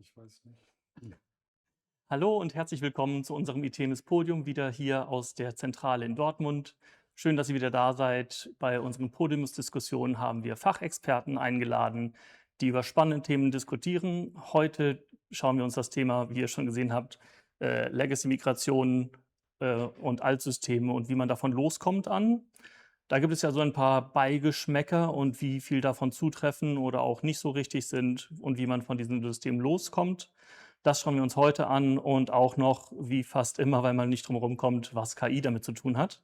Ich weiß nicht. Hallo und herzlich willkommen zu unserem ITEMIS Podium, wieder hier aus der Zentrale in Dortmund. Schön, dass ihr wieder da seid. Bei unseren Podiumsdiskussionen haben wir Fachexperten eingeladen, die über spannende Themen diskutieren. Heute schauen wir uns das Thema, wie ihr schon gesehen habt, Legacy-Migration und Altsysteme und wie man davon loskommt an. Da gibt es ja so ein paar Beigeschmäcker und wie viel davon zutreffen oder auch nicht so richtig sind und wie man von diesem System loskommt. Das schauen wir uns heute an und auch noch, wie fast immer, weil man nicht drum herum kommt, was KI damit zu tun hat.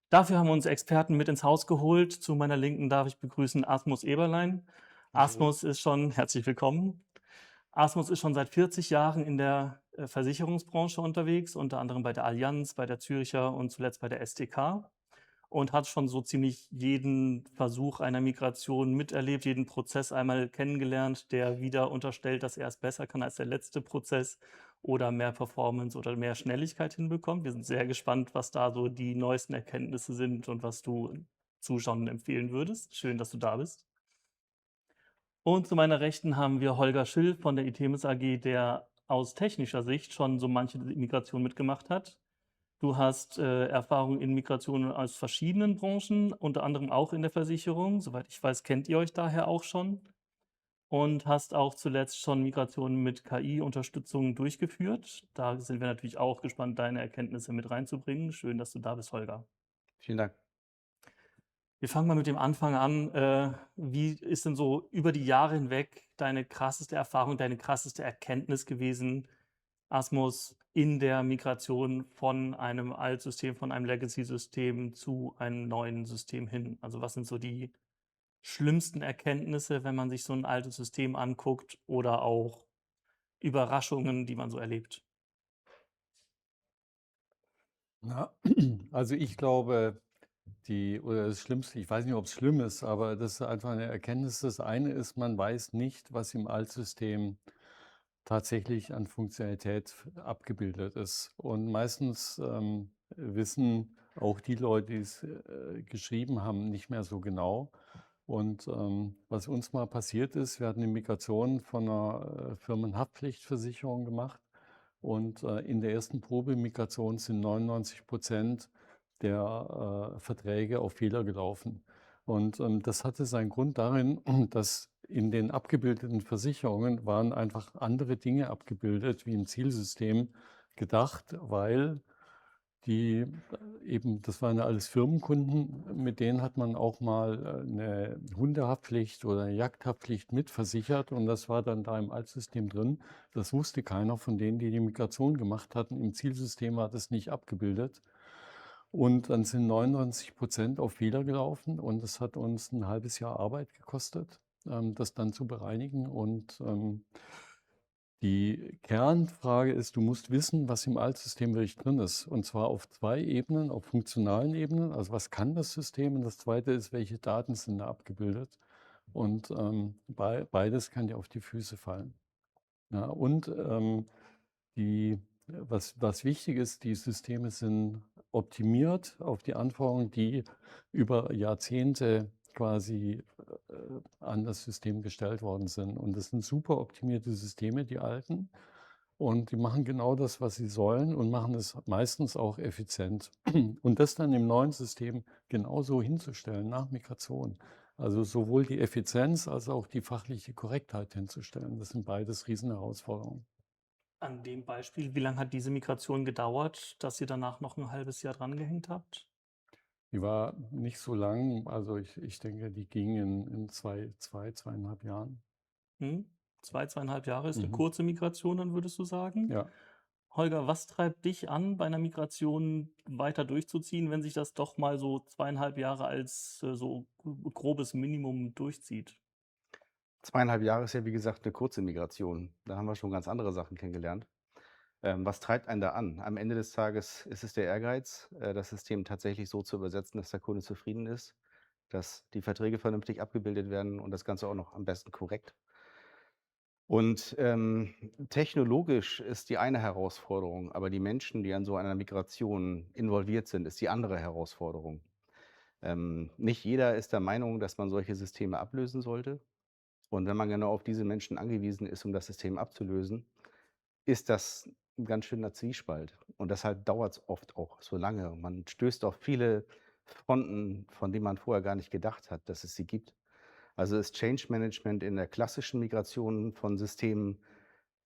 Dafür haben wir uns Experten mit ins Haus geholt. Zu meiner Linken darf ich begrüßen Asmus Eberlein. Hallo. Asmus ist schon, herzlich willkommen. Asmus ist schon seit 40 Jahren in der Versicherungsbranche unterwegs, unter anderem bei der Allianz, bei der Zürcher und zuletzt bei der SDK und hat schon so ziemlich jeden Versuch einer Migration miterlebt, jeden Prozess einmal kennengelernt, der wieder unterstellt, dass er es besser kann als der letzte Prozess oder mehr Performance oder mehr Schnelligkeit hinbekommt. Wir sind sehr gespannt, was da so die neuesten Erkenntnisse sind und was du Zuschauern empfehlen würdest. Schön, dass du da bist. Und zu meiner Rechten haben wir Holger Schill von der ITEMIS AG, der aus technischer Sicht schon so manche Migration mitgemacht hat. Du hast Erfahrung in Migration aus verschiedenen Branchen, unter anderem auch in der Versicherung. Soweit ich weiß, kennt ihr euch daher auch schon und hast auch zuletzt schon Migrationen mit KI-Unterstützung durchgeführt. Da sind wir natürlich auch gespannt, deine Erkenntnisse mit reinzubringen. Schön, dass du da bist, Holger. Vielen Dank. Wir fangen mal mit dem Anfang an. Wie ist denn so über die Jahre hinweg deine krasseste Erfahrung, deine krasseste Erkenntnis gewesen, Asmus, in der Migration von einem Altsystem, von einem Legacy-System zu einem neuen System hin? Also was sind so die schlimmsten Erkenntnisse, wenn man sich so ein altes System anguckt oder auch Überraschungen, die man so erlebt? Na, also ich glaube, das Schlimmste, ich weiß nicht, ob es schlimm ist, aber das ist einfach eine Erkenntnis. Das eine ist, man weiß nicht, was im Altsystem tatsächlich an Funktionalität abgebildet ist. Und meistens wissen auch die Leute, die es geschrieben haben, nicht mehr so genau. Und was uns mal passiert ist, wir hatten eine Migration von einer Firmenhaftpflichtversicherung gemacht. Und in der ersten Probemigration sind 99% der Verträge auf Fehler gelaufen. Und das hatte seinen Grund darin, dass in den abgebildeten Versicherungen waren einfach andere Dinge abgebildet, wie im Zielsystem gedacht, weil die eben, das waren ja alles Firmenkunden, mit denen hat man auch mal 'ne Hundehaftpflicht oder 'ne Jagdhaftpflicht mitversichert und das war dann da im Altsystem drin. Das wusste keiner von denen, die die Migration gemacht hatten. Im Zielsystem war das nicht abgebildet. Und dann sind 99% auf Fehler gelaufen und das hat uns ein halbes Jahr Arbeit gekostet, das dann zu bereinigen und die Kernfrage ist, du musst wissen, was im Altsystem wirklich drin ist. Und zwar auf 2 Ebenen, auf funktionalen Ebenen. Also, was kann das System? Und das Zweite ist, welche Daten sind da abgebildet? Und, beides kann dir auf die Füße fallen. Ja, und, was wichtig ist, die Systeme sind optimiert auf die Anforderungen, die über Jahrzehnte quasi, an das System gestellt worden sind. Und das sind super optimierte Systeme, die alten. Und die machen genau das, was sie sollen und machen es meistens auch effizient. Und das dann im neuen System genauso hinzustellen nach Migration. Also sowohl die Effizienz als auch die fachliche Korrektheit hinzustellen. Das sind beides Riesenherausforderungen. An dem Beispiel, wie lange hat diese Migration gedauert, dass ihr danach noch ein halbes Jahr drangehängt habt? Die war nicht so lang, also ich denke, die ging in 2,5 Jahren. Mhm. 2, 2,5 Jahre ist eine Mhm. kurze Migration, dann würdest du sagen? Ja. Holger, was treibt dich an, bei einer Migration weiter durchzuziehen, wenn sich das doch mal so 2,5 Jahre als, so grobes Minimum durchzieht? 2,5 Jahre ist ja, wie gesagt, eine kurze Migration. Da haben wir schon ganz andere Sachen kennengelernt. Was treibt einen da an? Am Ende des Tages ist es der Ehrgeiz, das System tatsächlich so zu übersetzen, dass der Kunde zufrieden ist, dass die Verträge vernünftig abgebildet werden und das Ganze auch noch am besten korrekt. Und, technologisch ist die eine Herausforderung, aber die Menschen, die an so einer Migration involviert sind, ist die andere Herausforderung. Nicht jeder ist der Meinung, dass man solche Systeme ablösen sollte. Und wenn man genau auf diese Menschen angewiesen ist, um das System abzulösen, ist das 'n ganz schöner Zwiespalt. Und deshalb dauert es oft auch so lange. Und man stößt auf viele Fronten, von denen man vorher gar nicht gedacht hat, dass es sie gibt. Also ist Change Management in der klassischen Migration von Systemen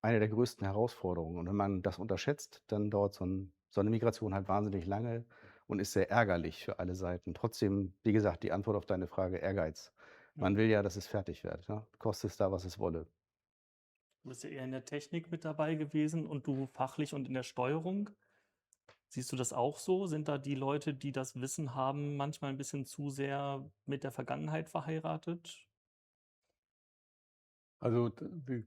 eine der größten Herausforderungen. Und wenn man das unterschätzt, dann dauert so 'ne Migration halt wahnsinnig lange und ist sehr ärgerlich für alle Seiten. Trotzdem, wie gesagt, die Antwort auf deine Frage: Ehrgeiz. Man Mhm. will ja, dass es fertig wird, ne? Koste es da, was es wolle. Du bist ja eher in der Technik mit dabei gewesen und du fachlich und in der Steuerung. Siehst du das auch so? Sind da die Leute, die das Wissen haben, manchmal ein bisschen zu sehr mit der Vergangenheit verheiratet? Also,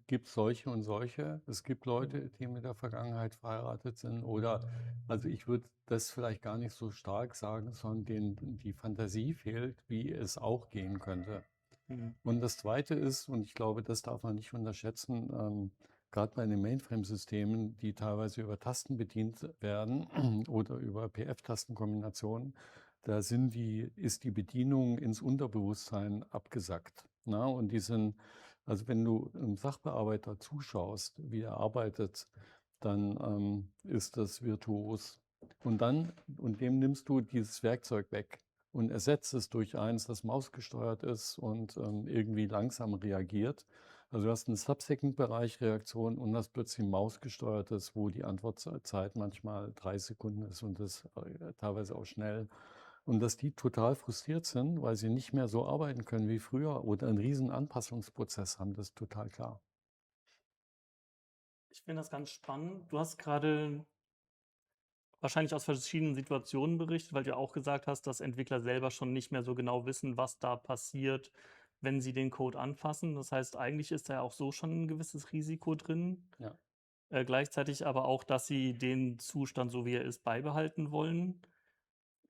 gibt solche und solche. Es gibt Mhm. Leute, die mit der Vergangenheit verheiratet sind oder also, ich würde das vielleicht gar nicht so stark sagen, sondern denen die Fantasie fehlt, wie es auch gehen könnte. Mhm. Und das Zweite ist, und ich glaube, das darf man nicht unterschätzen, grad bei den Mainframe-Systemen, die teilweise über Tasten bedient werden oder über PF-Tastenkombinationen, da ist die Bedienung ins Unterbewusstsein abgesackt, ne? Und die sind also, wenn du 'nem Sachbearbeiter zuschaust, wie er arbeitet, dann, ist das virtuos. Und dem nimmst du dieses Werkzeug weg und ersetzt es durch eins, das mausgesteuert ist und, irgendwie langsam reagiert. Also, du hast 'n Subsecond-Bereich Reaktion und hast plötzlich 'n mausgesteuertes, wo die Antwortzeit manchmal 3 Sekunden ist und das, teilweise auch schnell. Und dass die total frustriert sind, weil sie nicht mehr so arbeiten können wie früher oder 'n riesen Anpassungsprozess haben, das ist total klar. Ich finde das ganz spannend. Du hast gerade wahrscheinlich aus verschiedenen Situationen berichtet, weil du ja auch gesagt hast, dass Entwickler selber schon nicht mehr so genau wissen, was da passiert, wenn sie den Code anfassen. Das heißt, eigentlich ist da ja auch so schon ein gewisses Risiko drin. Ja. Gleichzeitig aber auch, dass sie den Zustand, so wie er ist, beibehalten wollen.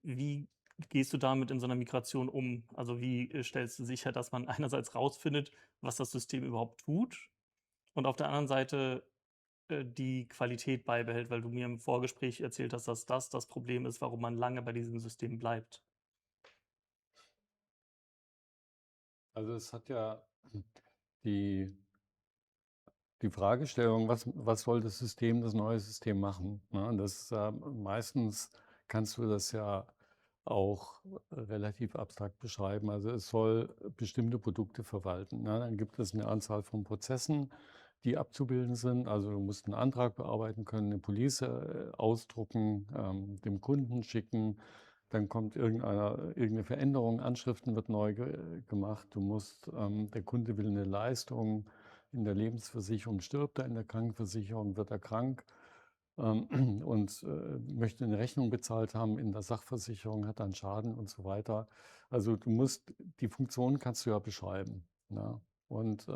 Wie gehst du damit in so einer Migration um? Also, wie, stellst du sicher, dass man einerseits rausfindet, was das System überhaupt tut und auf der anderen Seite, die Qualität beibehält, weil du mir im Vorgespräch erzählt hast, dass das Problem ist, warum man lange bei diesem System bleibt. Also, es hat ja die die Fragestellung, was soll das neue System machen, ne? Und das ist ja meistens kannst du das ja auch relativ abstrakt beschreiben. Also, es soll bestimmte Produkte verwalten, ne? Dann gibt es eine Anzahl von Prozessen, die abzubilden sind. Also, du musst einen Antrag bearbeiten können, eine Police, ausdrucken, dem Kunden schicken. Dann kommt irgendeine Veränderung, Anschriften wird neu gemacht. Der Kunde will eine Leistung in der Lebensversicherung, stirbt er, in der Krankenversicherung wird er krank, und, möchte eine Rechnung bezahlt haben, in der Sachversicherung hat er 'n Schaden und so weiter. Also, die Funktion kannst du ja beschreiben, ne? Und,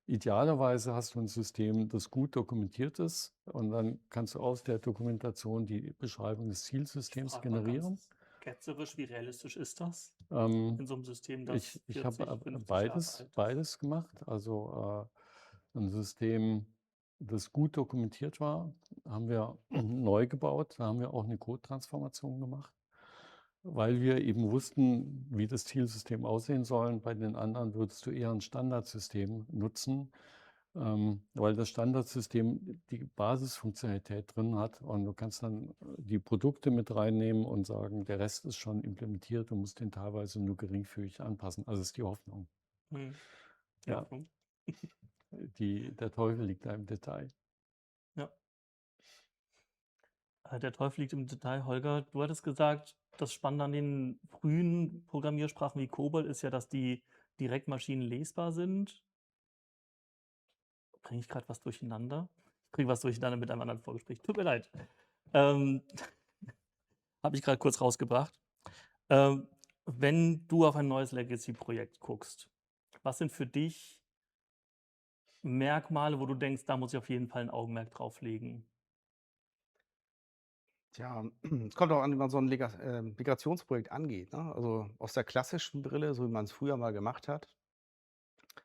idealerweise hast du ein System, das gut dokumentiert ist und dann kannst du aus der Dokumentation die Beschreibung des Ich Zielsystems frage mal ganz generieren. ketzerisch, wie realistisch ist das Ähm, in so einem System, das ich habe, 40, 50 Jahre beides alt ist? beides gemacht. Also, 'n System, das gut dokumentiert war, haben wir neu gebaut. Da haben wir auch eine Code-Transformation gemacht, weil wir eben wussten, wie das Zielsystem aussehen soll. Bei den anderen würdest du eher ein Standardsystem nutzen, weil das Standardsystem die Basisfunktionalität drin hat und du kannst dann die Produkte mit reinnehmen und sagen, der Rest ist schon implementiert, du musst den teilweise nur geringfügig anpassen. Also, ist die Hoffnung. Mhm. Die Ja, Hoffnung. der Teufel liegt da im Detail. Ja. Der Teufel liegt im Detail. Holger, du hattest gesagt, das Spannende an den frühen Programmiersprachen wie COBOL ist ja, dass die direkt maschinenlesbar sind. Bringe ich gerade was durcheinander? Ich bringe was durcheinander mit einem anderen Vorgespräch. Tut mir leid. Ähm, Habe ich gerade kurz rausgebracht. Ähm, Wenn du auf ein neues Legacy-Projekt guckst, was sind für dich Merkmale, wo du denkst, da muss ich auf jeden Fall ein Augenmerk drauf legen? Tja, es kommt auch an, wie man so ein Migrationsprojekt angeht, ne? Also, aus der klassischen Brille, so wie man es früher mal gemacht hat,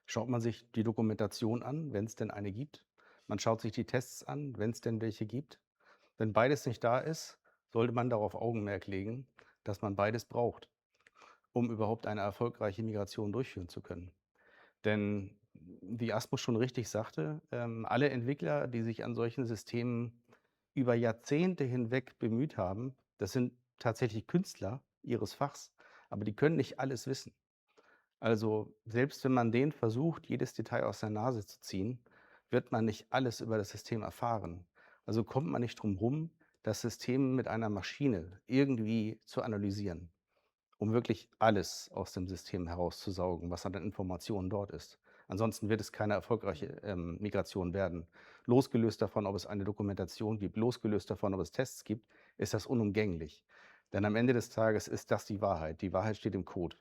schaut man sich die Dokumentation an, wenn es denn eine gibt. Man schaut sich die Tests an, wenn es denn welche gibt. Wenn beides nicht da ist, sollte man darauf Augenmerk legen, dass man beides braucht, um überhaupt eine erfolgreiche Migration durchführen zu können. Denn wie Asmus schon richtig sagte, alle Entwickler, die sich an solchen Systemen über Jahrzehnte hinweg bemüht haben, das sind tatsächlich Künstler ihres Fachs, aber die können nicht alles wissen. Also selbst wenn man denen versucht, jedes Detail aus der Nase zu ziehen, wird man nicht alles über das System erfahren. Also kommt man nicht drum rum, das System mit einer Maschine irgendwie zu analysieren, um wirklich alles aus dem System herauszusaugen, was an Informationen dort ist. Ansonsten wird es keine erfolgreiche Migration werden. Losgelöst davon, ob es eine Dokumentation gibt, losgelöst davon, ob es Tests gibt, ist das unumgänglich. Denn am Ende des Tages ist das die Wahrheit. Die Wahrheit steht im Code.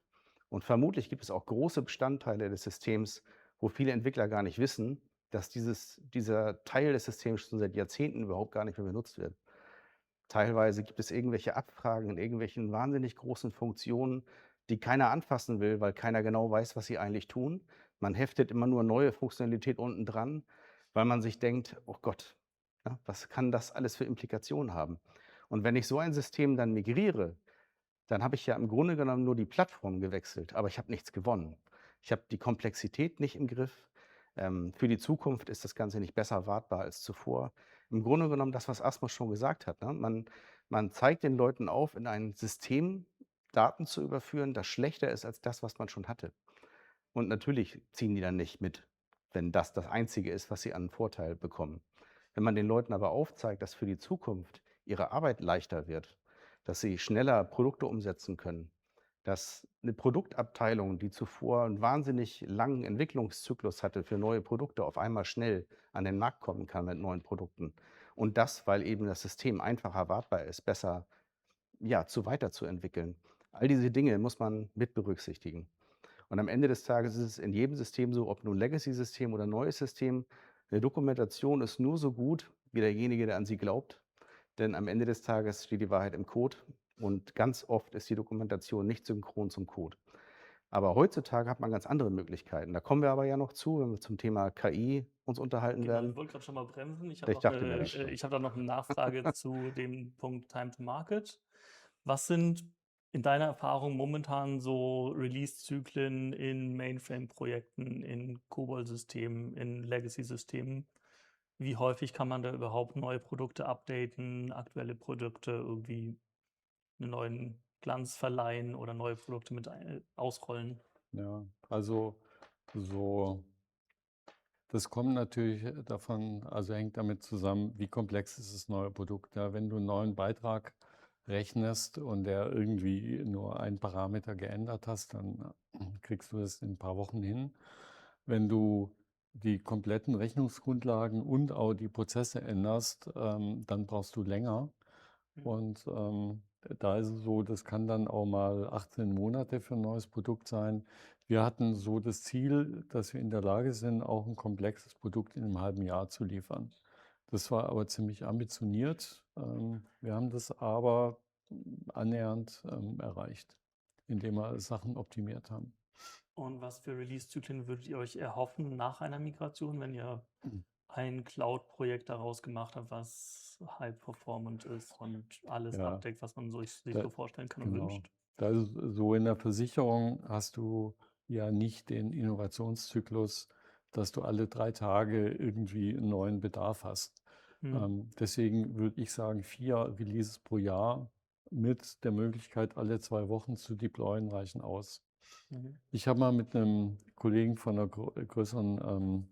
Und vermutlich gibt es auch große Bestandteile des Systems, wo viele Entwickler gar nicht wissen, dass dieser Teil des Systems schon seit Jahrzehnten überhaupt gar nicht mehr benutzt wird. Teilweise gibt es irgendwelche Abfragen in irgendwelchen wahnsinnig großen Funktionen, die keiner anfassen will, weil keiner genau weiß, was sie eigentlich tun. Man heftet immer nur neue Funktionalität unten dran, weil man sich denkt: „Oh Gott, ja, was kann das alles für Implikationen haben?“ Und wenn ich so ein System dann migriere, dann habe ich ja im Grunde genommen nur die Plattform gewechselt, aber ich habe nichts gewonnen. Ich habe die Komplexität nicht im Griff. Für die Zukunft ist das Ganze nicht besser wartbar als zuvor. Im Grunde genommen das, was Asmus schon gesagt hat, ne? Man zeigt den Leuten auf, in ein System Daten zu überführen, das schlechter ist als das, was man schon hatte. Und natürlich ziehen die dann nicht mit, wenn das das Einzige ist, was sie an Vorteil bekommen. Wenn man den Leuten aber aufzeigt, dass für die Zukunft ihre Arbeit leichter wird, dass sie schneller Produkte umsetzen können, dass eine Produktabteilung, die zuvor einen wahnsinnig langen Entwicklungszyklus hatte für neue Produkte, auf einmal schnell an den Markt kommen kann mit neuen Produkten. Und das, weil eben das System einfacher wartbar ist, besser, ja, weiterzuentwickeln. All diese Dinge muss man mit berücksichtigen. Und am Ende des Tages ist es in jedem System so, ob nun Legacy-System oder neues System, eine Dokumentation ist nur so gut wie derjenige, der an sie glaubt. Denn am Ende des Tages steht die Wahrheit im Code und ganz oft ist die Dokumentation nicht synchron zum Code. Aber heutzutage hat man ganz andere Möglichkeiten. Da kommen wir aber ja noch zu, wenn wir zum Thema KI uns unterhalten Genau, ich werden. wollte gerade schon mal bremsen. Ich dachte mir das schon. Ich habe da noch eine Nachfrage zu dem Punkt Time to Market. Was sind in deiner Erfahrung momentan so Release-Zyklen in Mainframe-Projekten, in COBOL-Systemen, in Legacy-Systemen? Wie häufig kann man da überhaupt neue Produkte updaten, aktuelle Produkte irgendwie einen neuen Glanz verleihen oder neue Produkte mit ausrollen? Ja, also so, das kommt natürlich davon, also hängt damit zusammen, wie komplex ist das neue Produkt. Ja, wenn du einen neuen Beitrag rechnest und der irgendwie nur einen Parameter geändert hast, dann kriegst du das in ein paar Wochen hin. Wenn du die kompletten Rechnungsgrundlagen und auch die Prozesse änderst, dann brauchst du länger. Mhm. Und da ist es so, das kann dann auch mal 18 Monate für ein neues Produkt sein. Wir hatten so das Ziel, dass wir in der Lage sind, auch ein komplexes Produkt in einem halben Jahr zu liefern. Das war aber ziemlich ambitioniert. Wir haben das aber annähernd erreicht, indem wir Sachen optimiert haben. Und was für Release-Zyklen würdet ihr euch erhoffen nach einer Migration, wenn ihr ein Cloud-Projekt daraus gemacht habt, was high-performant ist und alles Ja, abdeckt, was man sich da, so vorstellen kann und genau. wünscht? Da ist es so, in der Versicherung hast du ja nicht den Innovationszyklus, dass du alle 3 Tage irgendwie einen neuen Bedarf hast. Deswegen würde ich sagen, 4 Releases pro Jahr mit der Möglichkeit, alle 2 Wochen zu deployen, reichen aus. Mhm. Ich habe mal mit einem Kollegen von einer größeren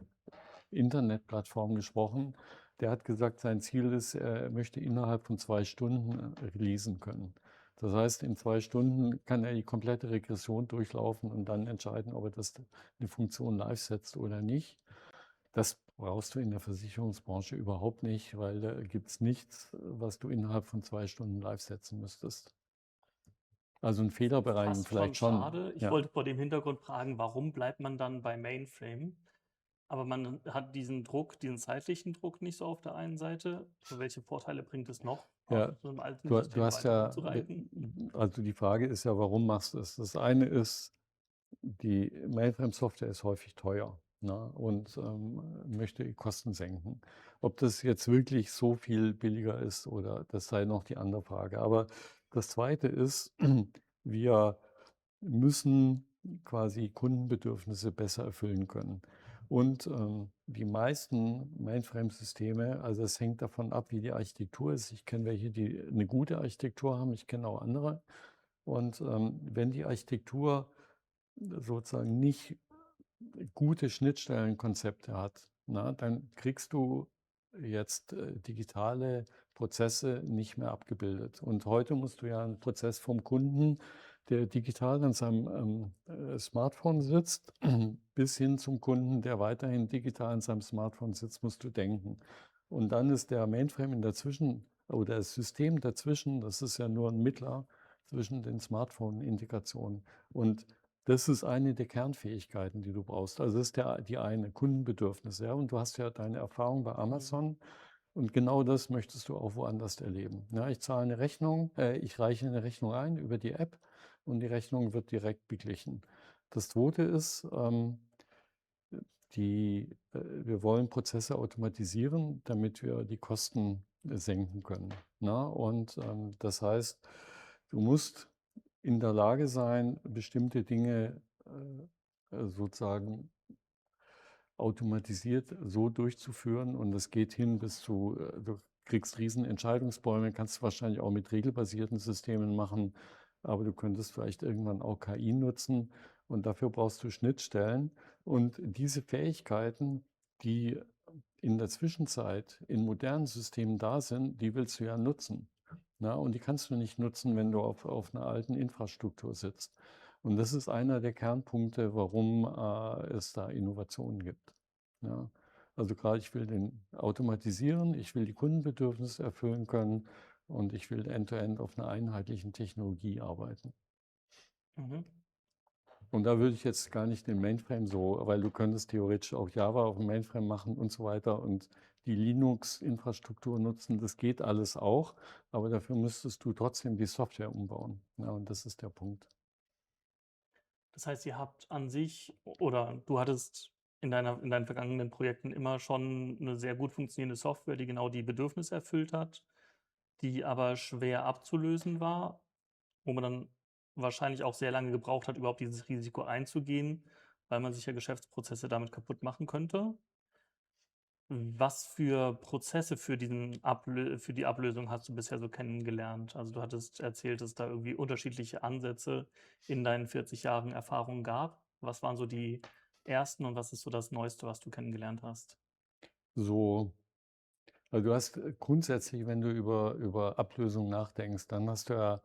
Internetplattform gesprochen. Der hat gesagt, sein Ziel ist, er möchte innerhalb von 2 Stunden releasen können. Das heißt, in 2 Stunden kann er die komplette Regression durchlaufen und dann entscheiden, ob er eine Funktion live setzt oder nicht. Das brauchst du in der Versicherungsbranche überhaupt nicht, weil da gibt es nichts, was du innerhalb von 2 Stunden live setzen müsstest. Also in Fehlerbereichen Fast schon vielleicht schon. schade. Ich Ja. wollte vor dem Hintergrund fragen, warum bleibt man dann bei Mainframe? Aber man hat diesen Druck, diesen zeitlichen Druck nicht so auf der einen Seite. Aber welche Vorteile bringt es noch, auf Ja, so einem alten du System hast weiter ja, rumzureiten? also die Frage ist ja, warum machst du es? Das eine ist, die Mainframe-Software ist häufig teuer, ne, und möchte die Kosten senken. Ob das jetzt wirklich so viel billiger ist oder das sei noch die andere Frage. Aber das Zweite ist, wir müssen quasi Kundenbedürfnisse besser erfüllen können. Und die meisten Mainframe-Systeme, also es hängt davon ab, wie die Architektur ist. Ich kenne welche, die eine gute Architektur haben, ich kenne auch andere. Und wenn die Architektur sozusagen nicht gute Schnittstellenkonzepte hat, na, dann kriegst du jetzt digitale Prozesse nicht mehr abgebildet. Und heute musst du ja einen Prozess vom Kunden, der digital an seinem Smartphone sitzt, bis hin zum Kunden, der weiterhin digital an seinem Smartphone sitzt, musst du denken. Und dann ist der Mainframe in dazwischen oder das System dazwischen, das ist ja nur ein Mittler zwischen den Smartphone-Integrationen. Und das ist eine der Kernfähigkeiten, die du brauchst. Also das ist die eine, Kundenbedürfnisse, ja. Und du hast ja deine Erfahrung bei Mhm. Amazon und genau das möchtest du auch woanders erleben. Ja, ich zahle eine Rechnung, ich reiche eine Rechnung ein über die App und die Rechnung wird direkt beglichen. Das Zweite ist, wir wollen Prozesse automatisieren, damit wir die Kosten senken können. Ne? Und das heißt, du musst in der Lage sein, bestimmte Dinge sozusagen automatisiert so durchzuführen. Und das geht hin bis zu, du kriegst riesen Entscheidungsbäume, kannst du wahrscheinlich auch mit regelbasierten Systemen machen, aber du könntest vielleicht irgendwann auch KI nutzen und dafür brauchst du Schnittstellen. Und diese Fähigkeiten, die in der Zwischenzeit in modernen Systemen da sind, die willst du ja nutzen. Na, und die kannst du nicht nutzen, wenn du auf einer alten Infrastruktur sitzt. Und das ist einer der Kernpunkte, warum es da Innovationen gibt. Ja. Also gerade ich will den automatisieren, ich will die Kundenbedürfnisse erfüllen können und ich will end-to-end auf einer einheitlichen Technologie arbeiten. Mhm. Und da würde ich jetzt gar nicht den Mainframe so, weil du könntest theoretisch auch Java auf dem Mainframe machen und so weiter und die Linux-Infrastruktur nutzen. Das geht alles auch, aber dafür müsstest du trotzdem die Software umbauen. Ja, und das ist der Punkt. Das heißt, ihr habt an sich oder du hattest in deinen vergangenen Projekten immer schon eine sehr gut funktionierende Software, die genau die Bedürfnisse erfüllt hat, die aber schwer abzulösen war, wo man dann wahrscheinlich auch sehr lange gebraucht hat, überhaupt dieses Risiko einzugehen, weil man sich ja Geschäftsprozesse damit kaputt machen könnte. Was für Prozesse für für die Ablösung hast du bisher so kennengelernt? Also, du hattest erzählt, dass es da irgendwie unterschiedliche Ansätze in deinen 40 Jahren Erfahrung gab. Was waren so die ersten und was ist so das Neueste, was du kennengelernt hast? So, also du hast grundsätzlich, wenn du über Ablösung nachdenkst, dann hast du ja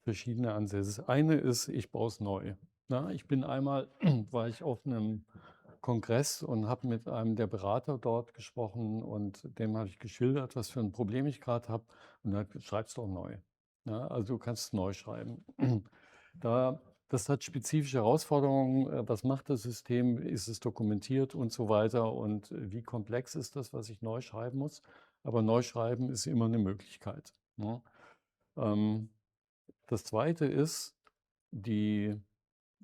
verschiedene Ansätze. Das eine ist, ich baue es neu. Na, ich bin einmal, war ich auf einem Kongress und habe mit einem der Berater dort gesprochen und dem habe ich geschildert, was für ein Problem ich gerade habe und er hat gesagt, schreib's doch neu. Ja, also du kannst es neu schreiben. Das hat spezifische Herausforderungen. Was macht das System? Ist es dokumentiert und so weiter? Und wie komplex ist das, was ich neu schreiben muss? Aber neu schreiben ist immer eine Möglichkeit. Ne? Ähm, Das Zweite ist, die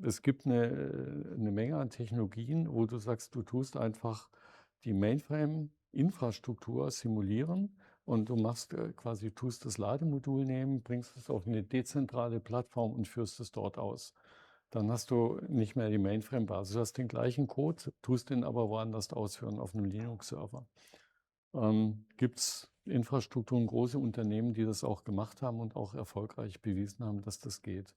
es gibt eine Menge an Technologien, wo du sagst, du tust einfach die Mainframe-Infrastruktur simulieren und du machst quasi, tust das Lademodul nehmen, bringst es auf eine dezentrale Plattform und führst es dort aus. Dann hast du nicht mehr die Mainframe-Basis. Du hast den gleichen Code, tust den aber woanders ausführen, auf einem Linux-Server. Gibt es Infrastrukturen, große Unternehmen, die das auch gemacht haben und auch erfolgreich bewiesen haben, dass das geht.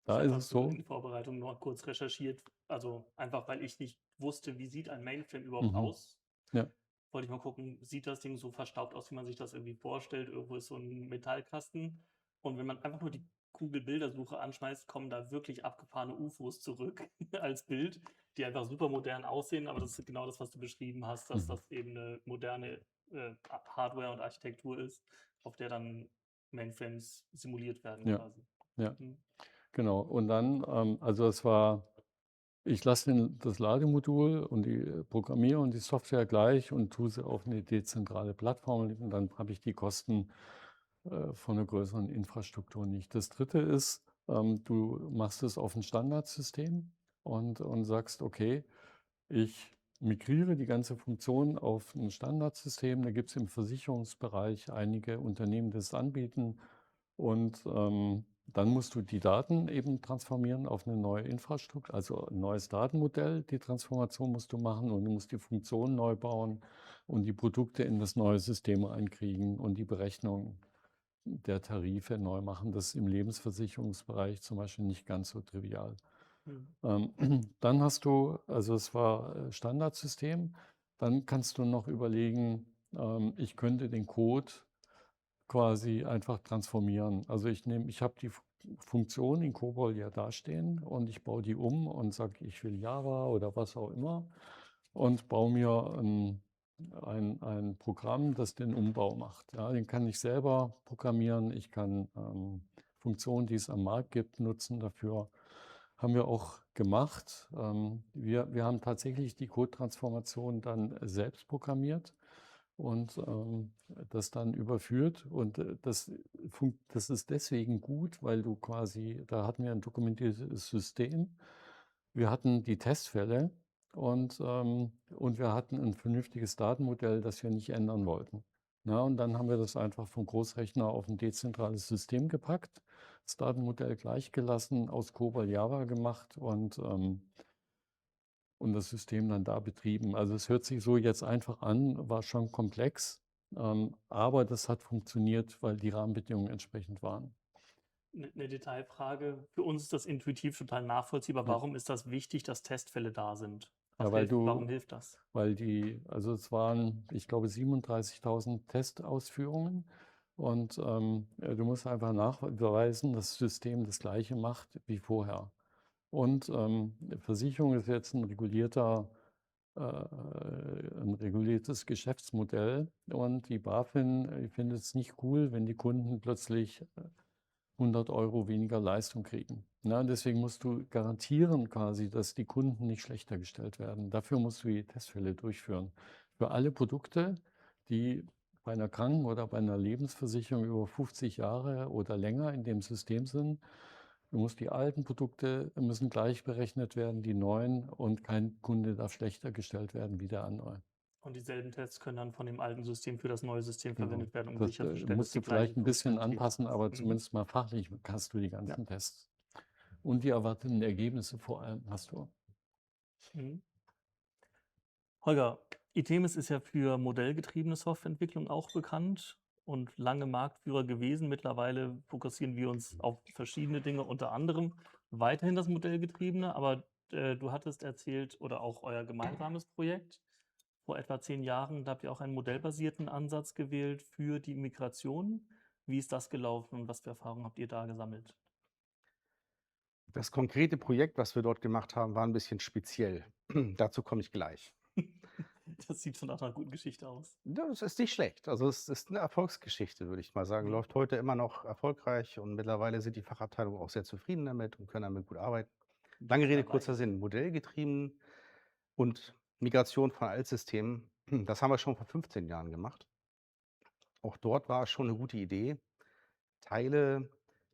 Ich Da habe ist es dazu so. in Vorbereitung noch kurz recherchiert, also einfach, weil ich nicht wusste, wie sieht ein Mainframe überhaupt Mhm. aus? Ja. Wollte ich mal gucken, sieht das Ding so verstaubt aus, wie man sich das irgendwie vorstellt? Irgendwo ist so ein Metallkasten und wenn man einfach nur die Google-Bildersuche anschmeißt, kommen da wirklich abgefahrene UFOs zurück als Bild, die einfach super modern aussehen, aber das ist genau das, was du beschrieben hast, dass Mhm. das eben eine moderne, Hardware und Architektur ist, auf der dann Mainframes simuliert werden Ja, quasi. ja, Mhm. genau. Und dann, also es war, ich lasse das Lademodul und die Programmiere und die Software gleich und tue sie auf eine dezentrale Plattform legen und dann habe ich die Kosten von einer größeren Infrastruktur nicht. Das Dritte ist, du machst es auf ein Standardsystem und sagst, okay, ich migriere die ganze Funktion auf ein Standardsystem. Da gibt es im Versicherungsbereich einige Unternehmen, die das anbieten. Und Dann musst du die Daten eben transformieren auf eine neue Infrastruktur, also ein neues Datenmodell. Die Transformation musst du machen und du musst die Funktionen neu bauen und die Produkte in das neue System einkriegen und die Berechnung der Tarife neu machen. Das ist im Lebensversicherungsbereich zum Beispiel nicht ganz so trivial. Mhm. Dann hast du, also es war Standardsystem, dann kannst du noch überlegen, ich könnte den Code quasi einfach transformieren. Also ich habe die Funktion in COBOL ja dastehen und ich baue die um und sage, ich will Java oder was auch immer und baue mir ein Programm, das den Umbau macht. Ja, den kann ich selber programmieren. Ich kann Funktionen, die es am Markt gibt, nutzen dafür. Haben wir auch gemacht. Wir haben tatsächlich die Code-Transformation dann selbst programmiert und das dann überführt. Und das ist deswegen gut, weil du quasi, da hatten wir ein dokumentiertes System. Wir hatten die Testfälle und wir hatten ein vernünftiges Datenmodell, das wir nicht ändern wollten. Na, und dann haben wir das einfach vom Großrechner auf ein dezentrales System gepackt, das Datenmodell gleich gelassen, aus COBOL Java gemacht und das System dann da betrieben. Also es hört sich so jetzt einfach an, war schon komplex, aber das hat funktioniert, weil die Rahmenbedingungen entsprechend waren. Eine Detailfrage. Für uns ist das intuitiv total nachvollziehbar. Ja, Warum ist das wichtig, dass Testfälle da sind? ja Warum hilft das? also es waren, ich glaube, 37.000 Testausführungen und du musst einfach nachweisen, dass das System das Gleiche macht wie vorher. Und Versicherung ist jetzt ein reguliertes Geschäftsmodell und die BaFin findet es nicht cool, wenn die Kunden plötzlich 100 Euro weniger Leistung kriegen. Na, deswegen musst du garantieren quasi, dass die Kunden nicht schlechter gestellt werden. Dafür musst du die Testfälle durchführen. Für alle Produkte, die bei einer Kranken- oder bei einer Lebensversicherung über 50 Jahre oder länger in dem System sind. Du musst die alten Produkte müssen gleich berechnet werden, die neuen, und kein Kunde darf schlechter gestellt werden wie der andere. Und dieselben Tests können dann von dem alten System für das neue System Genau. verwendet werden, um Das sicherzustellen, dass musst die du vielleicht gleiche ein bisschen Funktionalität da anpassen, ist. aber zumindest mal fachlich hast du die Ja. ganzen Tests. Und die erwarteten Ergebnisse vor allem hast du. Mhm. Holger, itemis ist ja für modellgetriebene Softwareentwicklung auch bekannt und lange Marktführer gewesen. Mittlerweile fokussieren wir uns auf verschiedene Dinge, unter anderem weiterhin das Modellgetriebene, aber du hattest erzählt, oder auch euer gemeinsames Projekt vor etwa 10 Jahren, da habt ihr auch einen modellbasierten Ansatz gewählt für die Migration. Wie ist das gelaufen und was für Erfahrungen habt ihr da gesammelt? Das konkrete Projekt, was wir dort gemacht haben, war ein bisschen speziell. Dazu komme ich gleich. Das sieht schon nach einer guten Geschichte aus. Das ist nicht schlecht. Also, es ist eine Erfolgsgeschichte, würde ich mal sagen. Mhm. Läuft heute immer noch erfolgreich und mittlerweile sind die Fachabteilungen auch sehr zufrieden damit und können damit gut arbeiten. Lange Rede, kurzer Sinn, modellgetrieben und Migration von Altsystemen, das haben wir schon vor 15 Jahren gemacht. Auch dort war es schon eine gute Idee, Teile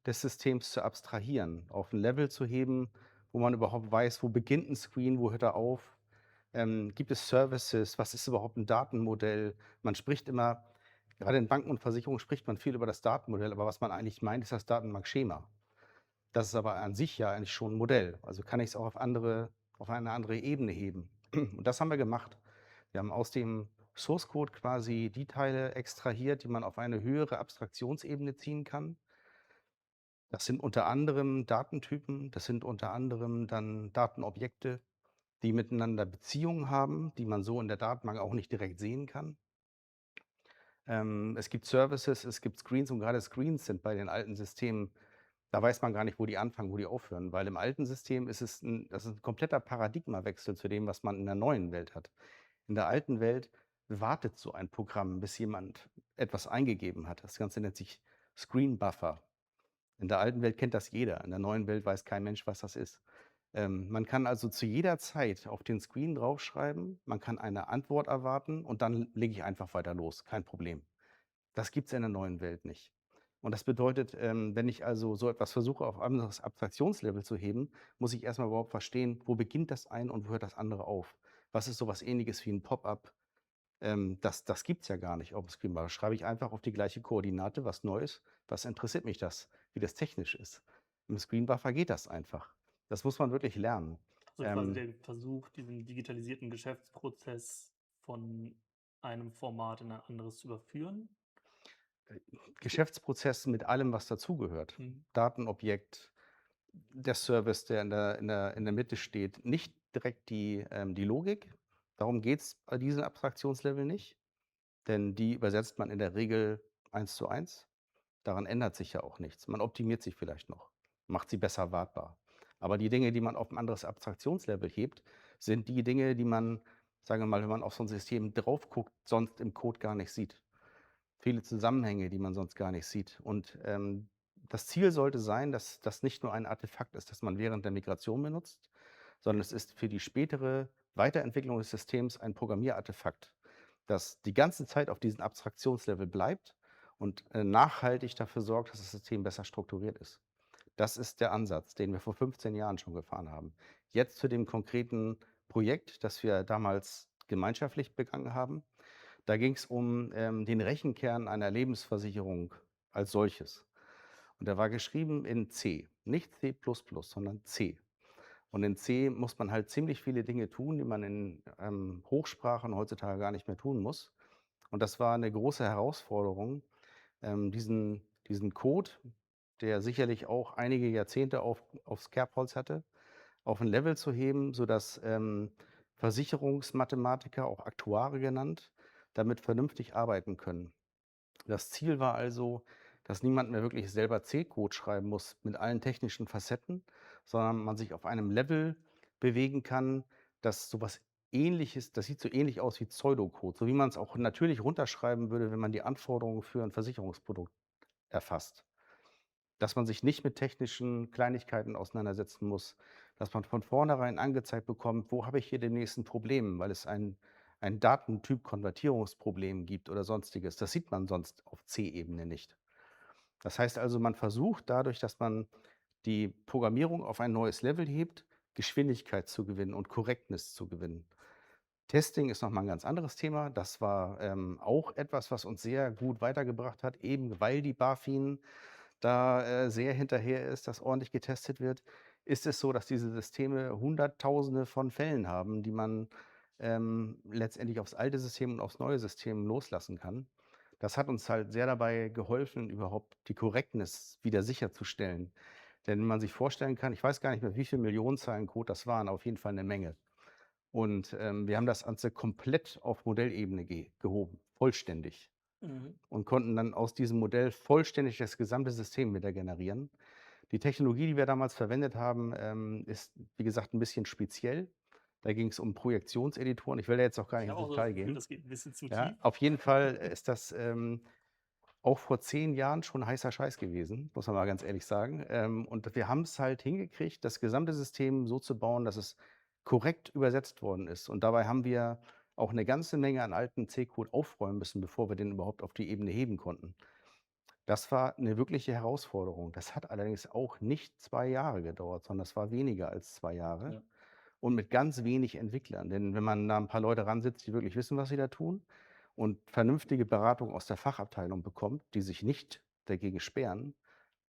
des Systems zu abstrahieren, auf ein Level zu heben, wo man überhaupt weiß, wo beginnt ein Screen, wo hört er auf? Gibt es Services? Was ist überhaupt ein Datenmodell? Man spricht immer, gerade in Banken und Versicherungen spricht man viel über das Datenmodell, aber was man eigentlich meint, ist das Datenbankschema. Das ist aber an sich ja eigentlich schon ein Modell. Also kann ich es auch auf eine andere Ebene heben. Und das haben wir gemacht. Wir haben aus dem Source Code quasi die Teile extrahiert, die man auf eine höhere Abstraktionsebene ziehen kann. Das sind unter anderem Datentypen, das sind unter anderem dann Datenobjekte, die miteinander Beziehungen haben, die man so in der Datenbank auch nicht direkt sehen kann. Es gibt Services, es gibt Screens und gerade Screens sind bei den alten Systemen, da weiß man gar nicht, wo die anfangen, wo die aufhören, weil im alten System das ist 'n kompletter Paradigmawechsel zu dem, was man in der neuen Welt hat. In der alten Welt wartet so ein Programm, bis jemand etwas eingegeben hat. Das Ganze nennt sich Screen Buffer. In der alten Welt kennt das jeder, in der neuen Welt weiß kein Mensch, was das ist. Man kann also zu jeder Zeit auf den Screen draufschreiben, man kann eine Antwort erwarten und dann lege ich einfach weiter los, kein Problem. Das gibt's in der neuen Welt nicht. Und das bedeutet, wenn ich also so etwas versuche, auf ein anderes Abstraktionslevel zu heben, muss ich erst mal überhaupt verstehen, wo beginnt das eine und wo hört das andere auf? Was ist so was Ähnliches wie 'n Pop-up? Das gibt's ja gar nicht auf'm Screen. Da schreibe ich einfach auf die gleiche Koordinate was Neues. Was interessiert mich das? wie das technisch ist. Im Screenbuffer geht das einfach. Das muss man wirklich lernen. So quasi Ähm, der Versuch, diesen digitalisierten Geschäftsprozess von einem Format in ein anderes zu überführen? Geschäftsprozess mit allem, was dazugehört. Mhm. Datenobjekt, der Service, der in der Mitte steht, nicht direkt die Logik. Darum geht es bei diesem Abstraktionslevel nicht, denn die übersetzt man in der Regel 1:1. Daran ändert sich ja auch nichts. Man optimiert sie vielleicht noch, macht sie besser wartbar. Aber die Dinge, die man auf ein anderes Abstraktionslevel hebt, sind die Dinge, die man, sagen wir mal, wenn man auf so ein System drauf guckt, sonst im Code gar nicht sieht. Viele Zusammenhänge, die man sonst gar nicht sieht. Und, das Ziel sollte sein, dass das nicht nur ein Artefakt ist, das man während der Migration benutzt, sondern es ist für die spätere Weiterentwicklung des Systems ein Programmierartefakt, das die ganze Zeit auf diesem Abstraktionslevel bleibt und, nachhaltig dafür sorgt, dass das System besser strukturiert ist. Das ist der Ansatz, den wir vor 15 Jahren schon gefahren haben. Jetzt zu dem konkreten Projekt, das wir damals gemeinschaftlich begangen haben. Da ging es um, den Rechenkern einer Lebensversicherung als solches. Und der war geschrieben in C, nicht C++, sondern C. Und in C muss man halt ziemlich viele Dinge tun, die man in, Hochsprachen heutzutage gar nicht mehr tun muss. Und das war eine große Herausforderung, diesen Code, der sicherlich auch einige Jahrzehnte aufs Kerbholz hatte, auf ein Level zu heben, sodass, Versicherungsmathematiker, auch Aktuare genannt, damit vernünftig arbeiten können. Das Ziel war also, dass niemand mehr wirklich selber C-Code schreiben muss mit allen technischen Facetten, sondern man sich auf einem Level bewegen kann, das so was Ähnliches, das sieht so ähnlich aus wie Pseudocode, so wie man es auch natürlich runterschreiben würde, wenn man die Anforderungen für ein Versicherungsprodukt erfasst. Dass man sich nicht mit technischen Kleinigkeiten auseinandersetzen muss, dass man von vornherein angezeigt bekommt: „Wo habe ich hier demnächst 'n Problem?“, weil es ein Datentyp-Konvertierungsproblem gibt oder Sonstiges. Das sieht man sonst auf C-Ebene nicht. Das heißt also, man versucht dadurch, dass man die Programmierung auf ein neues Level hebt, Geschwindigkeit zu gewinnen und Korrektness zu gewinnen. Testing ist noch mal 'n ganz anderes Thema. Das war, auch etwas, was uns sehr gut weitergebracht hat, eben weil die BaFin da, sehr hinterher ist, dass ordentlich getestet wird, ist es so, dass diese Systeme Hunderttausende von Fällen haben, die man, letztendlich aufs alte System und aufs neue System loslassen kann. Das hat uns halt sehr dabei geholfen, überhaupt die Korrektness wieder sicherzustellen. Denn wenn man sich vorstellen kann, ich weiß gar nicht mehr, wie viel Millionen Zeilen Code das waren, auf jeden Fall eine Menge. Und, wir haben das Ganze komplett auf Modellebene gehoben, vollständig, Mhm. und konnten dann aus diesem Modell vollständig das gesamte System wieder generieren. Die Technologie, die wir damals verwendet haben, ist, wie gesagt, ein bisschen speziell. Da ging es um Projektionseditoren. Ich will da jetzt auch gar Ich nicht habe ins auch so das Detail Gefühl, gehen. das geht ein bisschen zu Ja, tief. auf jeden Fall ist das, auch vor 10 Jahren schon heißer Scheiß gewesen, muss man mal ganz ehrlich sagen. Und wir haben es halt hingekriegt, das gesamte System so zu bauen, dass es korrekt übersetzt worden ist. Und dabei haben wir auch eine ganze Menge an alten C-Code aufräumen müssen, bevor wir den überhaupt auf die Ebene heben konnten. Das war eine wirkliche Herausforderung. Das hat allerdings auch nicht 2 Jahre gedauert, sondern das war weniger als 2 Jahre Ja. und mit ganz wenig Entwicklern. Denn wenn man da 'n paar Leute ransitzt, die wirklich wissen, was sie da tun, und vernünftige Beratung aus der Fachabteilung bekommt, die sich nicht dagegen sperren,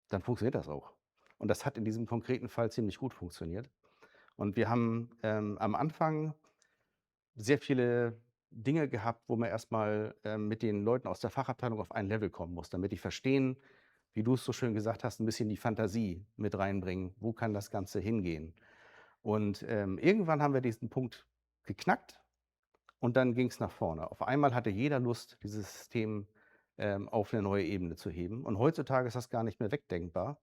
dann funktioniert das auch. Und das hat in diesem konkreten Fall ziemlich gut funktioniert. Und wir haben, am Anfang sehr viele Dinge gehabt, wo man erst mal, mit den Leuten aus der Fachabteilung auf ein Level kommen muss, damit die verstehen, wie du es so schön gesagt hast, 'n bisschen die Fantasie mit reinbringen. Wo kann das Ganze hingehen? Und, irgendwann haben wir diesen Punkt geknackt und dann ging's nach vorne. Auf einmal hatte jeder Lust, dieses System, auf 'ne neue Ebene zu heben. Und heutzutage ist das gar nicht mehr wegdenkbar,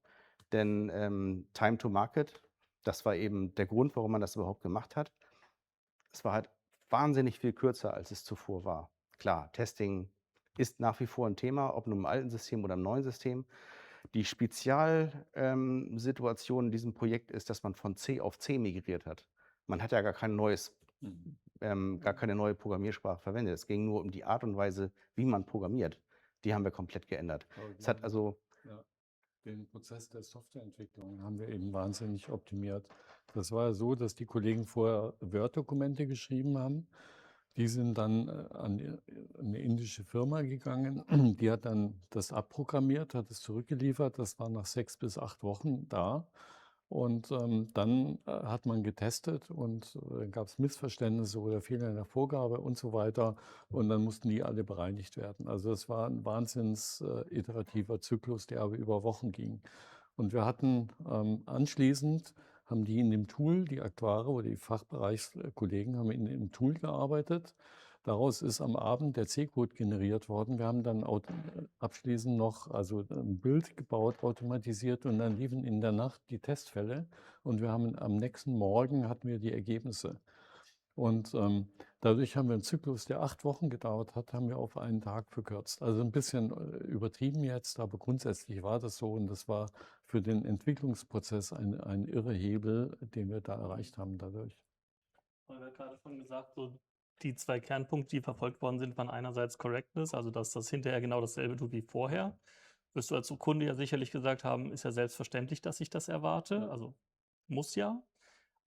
denn, Time to Market, das war eben der Grund, warum man das überhaupt gemacht hat. Es war halt wahnsinnig viel kürzer, als es zuvor war. Klar, Testing ist nach wie vor ein Thema, ob nun im alten System oder im neuen System. Die Situation in diesem Projekt ist, dass man von C auf C migriert hat. Man hat ja Mhm. gar keine neue Programmiersprache verwendet. Es ging nur um die Art und Weise, wie man programmiert. Die haben wir komplett geändert. Aber Es hat also ja, den Prozess der Softwareentwicklung haben wir eben wahnsinnig optimiert. Das war so, dass die Kollegen vorher Word-Dokumente geschrieben haben. Die sind dann, an 'ne indische Firma gegangen, die hat dann das abprogrammiert, hat es zurückgeliefert. Das war nach 6 bis 8 Wochen da. Und, dann, hat man getestet und, gab es Missverständnisse oder Fehler in der Vorgabe und so weiter. Und dann mussten die alle bereinigt werden. Also, es war ein wahnsinns, iterativer Zyklus, der aber über Wochen ging. Und wir hatten, anschließend haben die in dem Tool, die Aktuare oder die Fachbereichskollegen haben in dem Tool gearbeitet. Daraus ist am Abend der C-Code generiert worden. Wir haben dann abschließend noch also ein Bild gebaut, automatisiert und dann liefen in der Nacht die Testfälle und wir haben am nächsten Morgen hatten wir die Ergebnisse. Und, dadurch haben wir einen Zyklus, der 8 Wochen gedauert hat, haben wir auf einen Tag verkürzt. Also ein bisschen, übertrieben jetzt, aber grundsätzlich war das so und das war für den Entwicklungsprozess ein irrer Hebel, den wir da erreicht haben dadurch. Holger hat gerade schon gesagt, so die 2 Kernpunkte, die verfolgt worden sind, waren einerseits Correctness, also dass das hinterher genau dasselbe tut wie vorher. Wirst du als Kunde ja sicherlich gesagt haben: „Ist ja selbstverständlich, dass ich das erwarte“, also muss ja.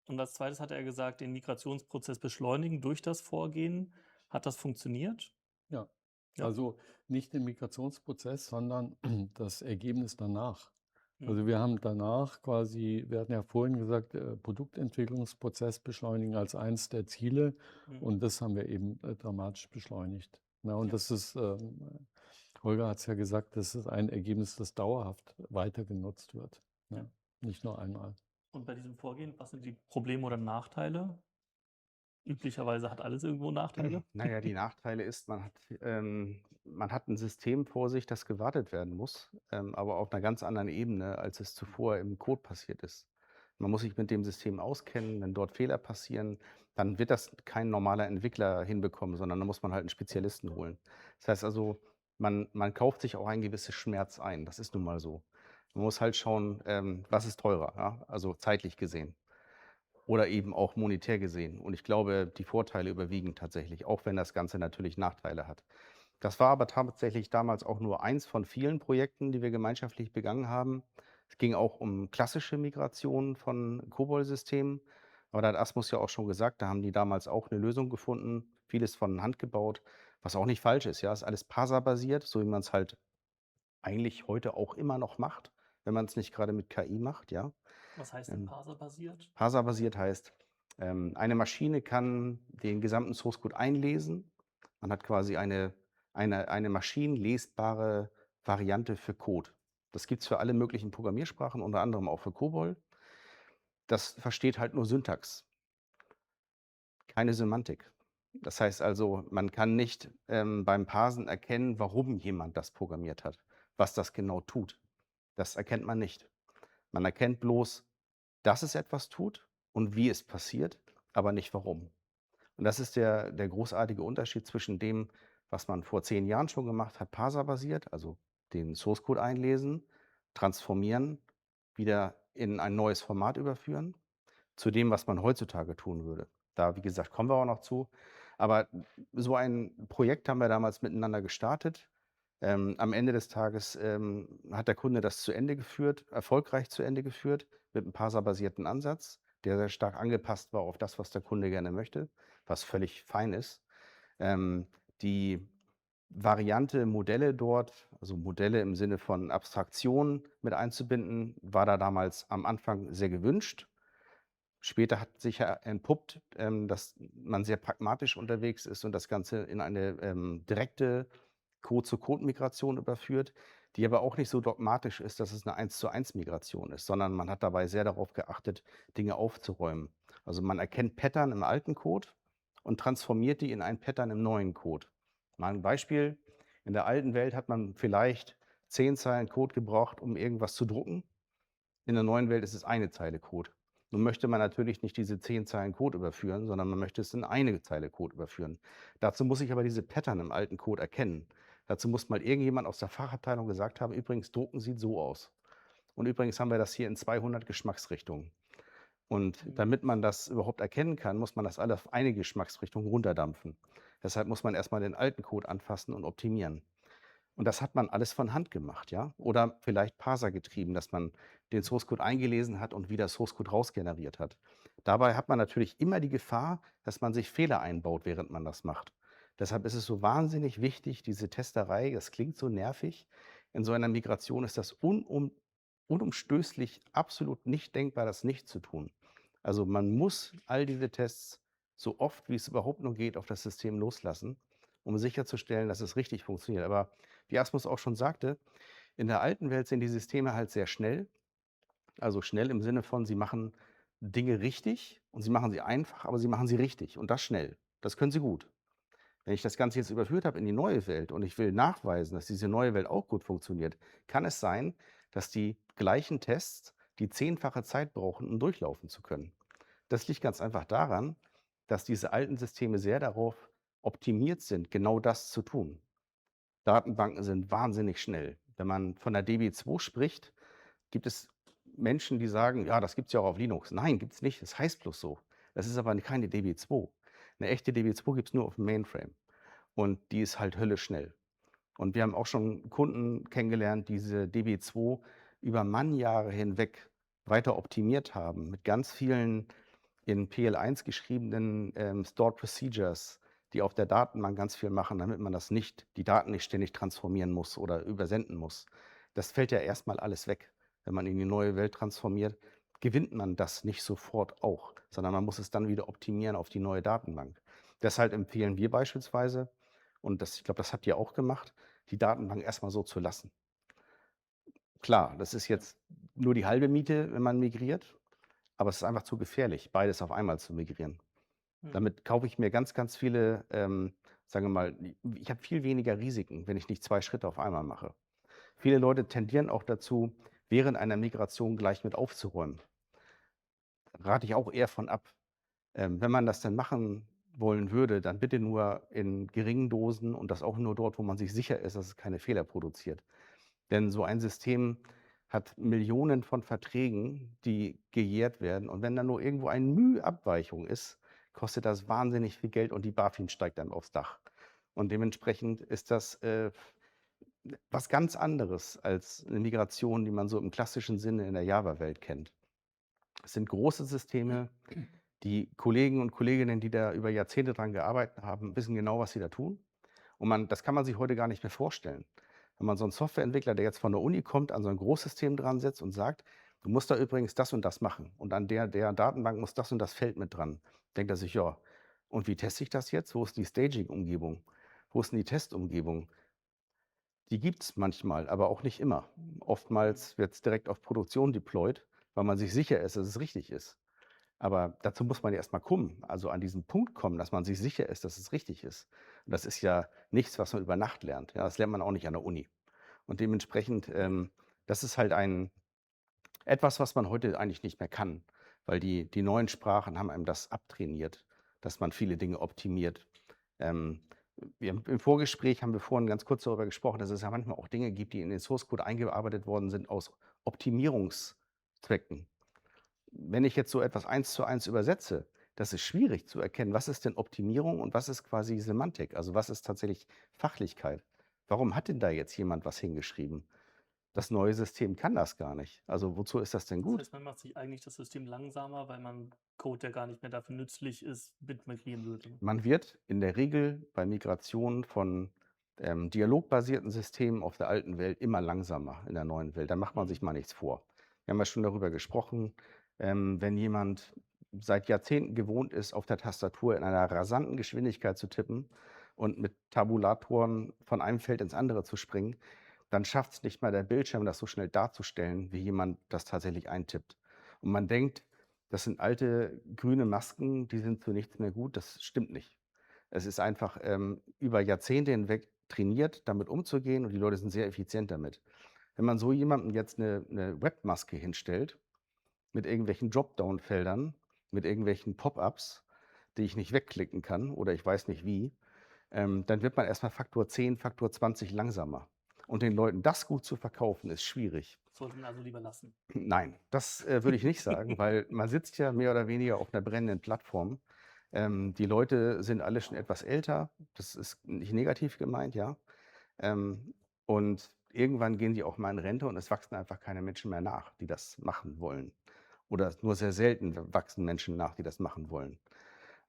Und als Zweites hat er gesagt, den Migrationsprozess beschleunigen durch das Vorgehen. Hat das funktioniert? Ja, Ja. also nicht den Migrationsprozess, sondern das Ergebnis danach. Mhm. Also wir haben danach quasi wir hatten ja vorhin gesagt, Produktentwicklungsprozess beschleunigen als eins der Ziele Mhm. und das haben wir eben, dramatisch beschleunigt. Na, und Ja. das ist, Holger hat es ja gesagt, das ist ein Ergebnis, das dauerhaft weiter genutzt wird, Ja. ne? Nicht nur einmal. Und bei diesem Vorgehen, was sind die Probleme oder Nachteile? Üblicherweise hat alles irgendwo Nachteile. Na ja, die Nachteile ist, man hat ein System vor sich, das gewartet werden muss, aber auf einer ganz anderen Ebene, als es zuvor im Code passiert ist. Man muss sich mit dem System auskennen, wenn dort Fehler passieren, dann wird das kein normaler Entwickler hinbekommen, sondern da muss man halt einen Spezialisten holen. Das heißt also, man kauft sich auch ein gewisses Schmerz ein. Das ist nun mal so. Man muss halt schauen, was ist teurer, ja, also zeitlich gesehen. Oder eben auch monetär gesehen. Und ich glaube, die Vorteile überwiegen tatsächlich, auch wenn das Ganze natürlich Nachteile hat. Das war aber tatsächlich damals auch nur eins von vielen Projekten, die wir gemeinschaftlich begangen haben. Es ging auch um klassische Migration von COBOL-Systemen. Aber da hat Asmus ja auch schon gesagt, da haben die damals auch eine Lösung gefunden, vieles von Hand gebaut, was auch nicht falsch ist. Ja, ist alles Parser-basiert, so wie man es halt eigentlich heute auch immer noch macht, wenn man es nicht gerade mit KI macht, ja. Was heißt denn Ähm, parserbasiert? Parser-basiert heißt, eine Maschine kann den gesamten Source Code einlesen. Man hat quasi eine maschinenlesbare Variante für Code. Das gibt es für alle möglichen Programmiersprachen, unter anderem auch für COBOL. Das versteht halt nur Syntax, keine Semantik. Das heißt also, man kann nicht, beim Parsen erkennen, warum jemand das programmiert hat, was das genau tut. Das erkennt man nicht. Man erkennt bloß, dass es etwas tut und wie es passiert, aber nicht warum. Und das ist der großartige Unterschied zwischen dem, was man vor 10 Jahren schon gemacht hat, parserbasiert, also den Source Code einlesen, transformieren, wieder in ein neues Format überführen, zu dem, was man heutzutage tun würde. Da, wie gesagt, kommen wir auch noch zu. Aber so ein Projekt haben wir damals miteinander gestartet. Am Ende des Tages, hat der Kunde das zu Ende geführt, erfolgreich zu Ende geführt, mit 'm parserbasierten Ansatz, der sehr stark angepasst war auf das, was der Kunde gerne möchte, was völlig fein ist. Die Variante, Modelle dort, also Modelle im Sinne von Abstraktion mit einzubinden, war da damals am Anfang sehr gewünscht. Später hat sich ja entpuppt, dass man sehr pragmatisch unterwegs ist und das Ganze in eine, direkte Code-zu-Code-Migration überführt, die aber auch nicht so dogmatisch ist, dass es eine Eins-zu-eins-Migration ist, sondern man hat dabei sehr darauf geachtet, Dinge aufzuräumen. Also, man erkennt Pattern im alten Code und transformiert die in ein Pattern im neuen Code. Mal ein Beispiel: In der alten Welt hat man vielleicht 10 Zeilen Code gebraucht, um irgendwas zu drucken. In der neuen Welt ist es eine Zeile Code. Nun möchte man natürlich nicht diese 10 Zeilen Code überführen, sondern man möchte es in eine Zeile Code überführen. Dazu muss ich aber diese Pattern im alten Code erkennen. Dazu muss mal irgendjemand aus der Fachabteilung gesagt haben: „Übrigens, Drucken sieht so aus. Und übrigens haben wir das hier in 200 Geschmacksrichtungen.“ Und Mhm. damit man das überhaupt erkennen kann, muss man das alle auf eine Geschmacksrichtung runterdampfen. Deshalb muss man erst mal den alten Code anfassen und optimieren. Und das hat man alles von Hand gemacht, ja? Oder vielleicht parsergetrieben, dass man den Source Code eingelesen hat und wieder Source Code rausgeneriert hat. Dabei hat man natürlich immer die Gefahr, dass man sich Fehler einbaut, während man das macht. Deshalb ist es so wahnsinnig wichtig, diese Testerei, das klingt so nervig. In so einer Migration ist das unumstößlich absolut nicht denkbar, das nicht zu tun. Also man muss all diese Tests so oft, wie es überhaupt nur geht, auf das System loslassen, um sicherzustellen, dass es richtig funktioniert. Aber wie Asmus auch schon sagte, in der alten Welt sind die Systeme halt sehr schnell. Also schnell im Sinne von, sie machen Dinge richtig und sie machen sie einfach, aber sie machen sie richtig und das schnell. Das können sie gut. Wenn ich das Ganze jetzt überführt habe in die neue Welt und ich will nachweisen, dass diese neue Welt auch gut funktioniert, kann es sein, dass die gleichen Tests die 10-fache Zeit brauchen, um durchlaufen zu können. Das liegt ganz einfach daran, dass diese alten Systeme sehr darauf optimiert sind, genau das zu tun. Datenbanken sind wahnsinnig schnell. Wenn man von der DB2 spricht, gibt es Menschen, die sagen: „Ja, das gibt's ja auch auf Linux.“ Nein, gibt's nicht. Das heißt bloß so. Das ist aber keine DB2. 'Ne echte DB2 gibt's nur aufm Mainframe und die ist halt höllisch schnell. Und wir haben auch schon Kunden kennengelernt, die diese DB2 über Mannjahre hinweg weiter optimiert haben mit ganz vielen in PL1 geschriebenen, Stored Procedures, die auf der Datenbank ganz viel machen, damit man die Daten nicht ständig transformieren muss oder übersenden muss. Das fällt ja erst mal alles weg. Wenn man in die neue Welt transformiert, gewinnt man das nicht sofort auch, sondern man muss es dann wieder optimieren auf die neue Datenbank. Deshalb empfehlen wir beispielsweise, und das ich glaube, das habt ihr auch gemacht, die Datenbank erst mal so zu lassen. Klar, das ist Ja. jetzt nur die halbe Miete, wenn man migriert, aber es ist einfach zu gefährlich, beides auf einmal zu migrieren. Mhm. Damit kaufe ich mir ganz, ganz viele, sagen wir mal, ich habe viel weniger Risiken, wenn ich nicht 2 Schritte auf einmal mache. Viele Leute tendieren auch dazu, während einer Migration gleich mit aufzuräumen. Rate ich auch eher von ab. Wenn man das dann machen wollen würde, dann bitte nur in geringen Dosen und das auch nur dort, wo man sich sicher ist, dass es keine Fehler produziert. Denn so ein System hat Millionen von Verträgen, die gejährt werden. Und wenn da nur irgendwo ein Mühe Abweichung ist, kostet das wahnsinnig viel Geld und die BaFin steigt einem aufs Dach. Und dementsprechend ist das was ganz anderes als eine Migration, die man so im klassischen Sinne in der Java-Welt kennt. Es sind große Systeme. Die Kollegen und Kolleginnen, die da über Jahrzehnte dran gearbeitet haben, wissen genau, was sie da tun. Und das kann man sich heute gar nicht mehr vorstellen. Wenn man so 'n Softwareentwickler, der jetzt von der Uni kommt, an so 'n Großsystem dran setzt und sagt: „Du musst da übrigens das und das machen und an der Datenbank muss das und das Feld mit dran.“ Denkt er sich: „Ja, und wie teste ich das jetzt? Wo ist die Staging-Umgebung? Wo ist denn die Testumgebung?“ Die gibt's manchmal, aber auch nicht immer. Mhm. Oftmals wird's direkt auf Produktion deployed, weil man sich sicher ist, dass es richtig ist. Aber dazu muss man ja erst mal kommen, also an diesen Punkt kommen, dass man sich sicher ist, dass es richtig ist. Und das ist ja nichts, was man über Nacht lernt. Ja, das lernt man auch nicht an der Uni. Und dementsprechend, das ist halt etwas, was man heute eigentlich nicht mehr kann, weil die neuen Sprachen haben einem das abtrainiert, dass man viele Dinge optimiert. Ähm, im Vorgespräch haben wir vorhin ganz kurz darüber gesprochen, dass es ja manchmal auch Dinge gibt, die in den Source Code eingearbeitet worden sind aus Optimierungszwecken. Wenn ich jetzt so etwas Eins-zu-eins übersetze, das ist schwierig zu erkennen, was ist denn Optimierung und was ist quasi Semantik? Also, was ist tatsächlich Fachlichkeit? Warum hat denn da jetzt jemand was hingeschrieben? Das neue System kann das gar nicht. Also, wozu ist das denn Das gut? heißt, man macht sich eigentlich das System langsamer, weil man Code, der gar nicht mehr dafür nützlich ist, mit migrieren würde. Man wird in der Regel bei Migration von, dialogbasierten Systemen auf der alten Welt immer langsamer in der neuen Welt. Da macht man sich Mhm. mal nichts vor. Wir haben ja schon darüber gesprochen, wenn jemand seit Jahrzehnten gewohnt ist, auf der Tastatur in einer rasanten Geschwindigkeit zu tippen und mit Tabulatoren von einem Feld ins andere zu springen, dann schafft es nicht mal der Bildschirm, das so schnell darzustellen, wie jemand das tatsächlich eintippt. Und man denkt, das sind alte grüne Masken, die sind zu nichts mehr gut. Das stimmt nicht. Es ist einfach, über Jahrzehnte hinweg trainiert, damit umzugehen und die Leute sind sehr effizient damit. Wenn man so jemandem jetzt eine Webmaske hinstellt mit irgendwelchen Dropdown-Feldern, mit irgendwelchen Pop-ups, die ich nicht wegklicken kann oder ich weiß nicht wie, dann wird man erst mal Faktor 10, Faktor 20 langsamer. Und den Leuten das gut zu verkaufen, ist schwierig. Sollte man also lieber lassen. Nein, das, würde ich nicht sagen, weil man sitzt ja mehr oder weniger auf 'ner brennenden Plattform. Die Leute sind alle schon etwas älter. Das ist nicht negativ gemeint, ja. Und irgendwann gehen die auch mal in Rente und es wachsen einfach keine Menschen mehr nach, die das machen wollen. oder nur sehr selten wachsen Menschen nach, die das machen wollen.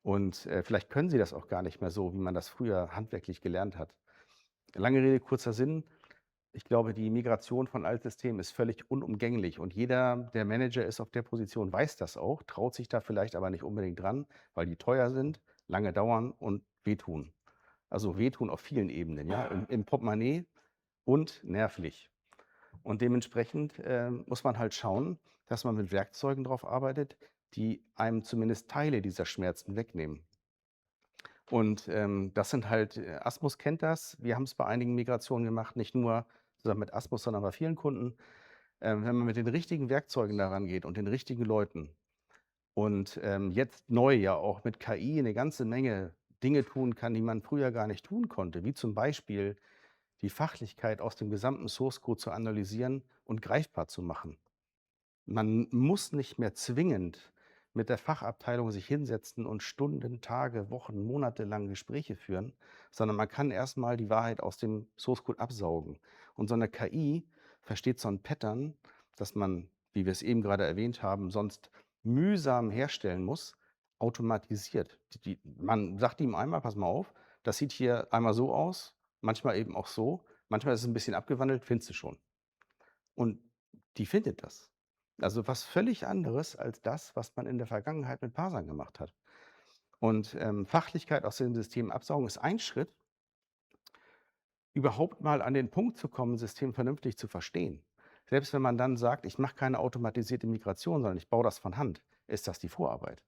Und, vielleicht können sie das auch gar nicht mehr so, wie man das früher handwerklich gelernt hat. Lange Rede, kurzer Sinn. Ich glaube, die Migration von Altsystemen ist völlig unumgänglich und jeder, der Manager ist auf der Position, weiß das auch, traut sich da vielleicht aber nicht unbedingt dran, weil die teuer sind, lange dauern und wehtun. Also wehtun auf vielen Ebenen, ja, im Portemonnaie und nervlich. Und dementsprechend, muss man halt schauen, dass man mit Werkzeugen drauf arbeitet, die einem zumindest Teile dieser Schmerzen wegnehmen. Und, das sind halt Asmus kennt das. Wir haben es bei einigen Migrationen gemacht, nicht nur zusammen mit Asmus, sondern bei vielen Kunden. Wenn man mit den richtigen Werkzeugen daran geht und den richtigen Leuten und, jetzt neu ja auch mit KI eine ganze Menge Dinge tun kann, die man früher gar nicht tun konnte, wie zum Beispiel die Fachlichkeit aus dem gesamten Source Code zu analysieren und greifbar zu machen. Man muss nicht mehr zwingend mit der Fachabteilung sich hinsetzen und Stunden, Tage, Wochen, Monate lang Gespräche führen, sondern man kann erst mal die Wahrheit aus dem Source Code absaugen. Und so 'ne KI versteht so 'n Pattern, das man, wie wir es eben gerade erwähnt haben, sonst mühsam herstellen muss, automatisiert. Man sagt ihm einmal: „Pass mal auf, das sieht hier einmal so aus, manchmal eben auch so, manchmal ist es 'n bisschen abgewandelt, findest du schon.“ Und die findet das. Also, was völlig anderes als das, was man in der Vergangenheit mit Parsern gemacht hat. Und, Fachlichkeit aus dem System absaugen ist ein Schritt, überhaupt mal an den Punkt zu kommen, 'n System vernünftig zu verstehen. Selbst wenn man dann sagt: „Ich mache keine automatisierte Migration, sondern ich baue das von Hand“, ist das die Vorarbeit.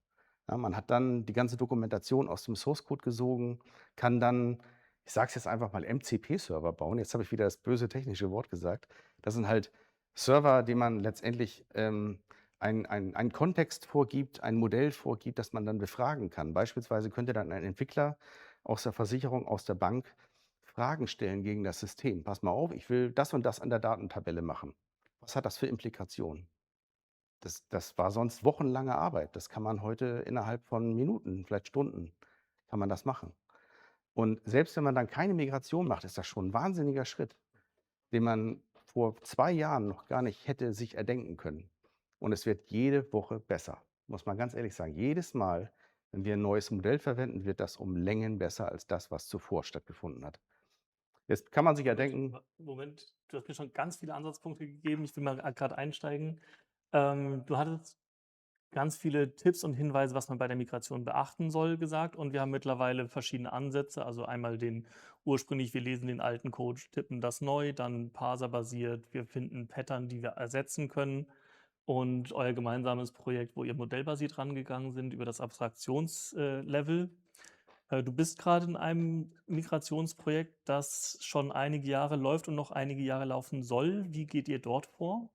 Ja, man hat dann die ganze Dokumentation aus dem Source Code gesogen, kann dann, ich sage es jetzt einfach mal, MCP-Server bauen. Jetzt habe ich wieder das böse technische Wort gesagt. Das sind halt Server, denen man letztendlich, einen Kontext vorgibt, ein Modell vorgibt, das man dann befragen kann. Beispielsweise könnte dann ein Entwickler aus der Versicherung, aus der Bank Fragen stellen gegen das System. Pass mal auf, ich will das und das an der Datentabelle machen. Was hat das für Implikationen? Das war sonst wochenlange Arbeit. Das kann man heute innerhalb von Minuten, vielleicht Stunden kann man das machen. Und selbst wenn man dann keine Migration macht, ist das schon 'n wahnsinniger Schritt, den man vor 2 Jahren noch gar nicht hätte sich erdenken können. Und es wird jede Woche besser, muss man ganz ehrlich sagen. Jedes Mal, wenn wir 'n neues Modell verwenden, wird das um Längen besser als das, was zuvor stattgefunden hat. Jetzt kann man sich ja denken. Moment, du hast mir schon ganz viele Ansatzpunkte gegeben. Ich will mal gerade einsteigen. Du hattest ganz viele Tipps und Hinweise, was man bei der Migration beachten soll, gesagt. Und wir haben mittlerweile verschiedene Ansätze. Also einmal den ursprünglich, wir lesen den alten Code, tippen das neu, dann parserbasiert, wir finden Pattern, die wir ersetzen können. Und euer gemeinsames Projekt, wo ihr modellbasiert rangegangen sind über das Abstraktionslevel. Du bist gerade in einem Migrationsprojekt, das schon einige Jahre läuft und noch einige Jahre laufen soll. Wie geht ihr dort vor?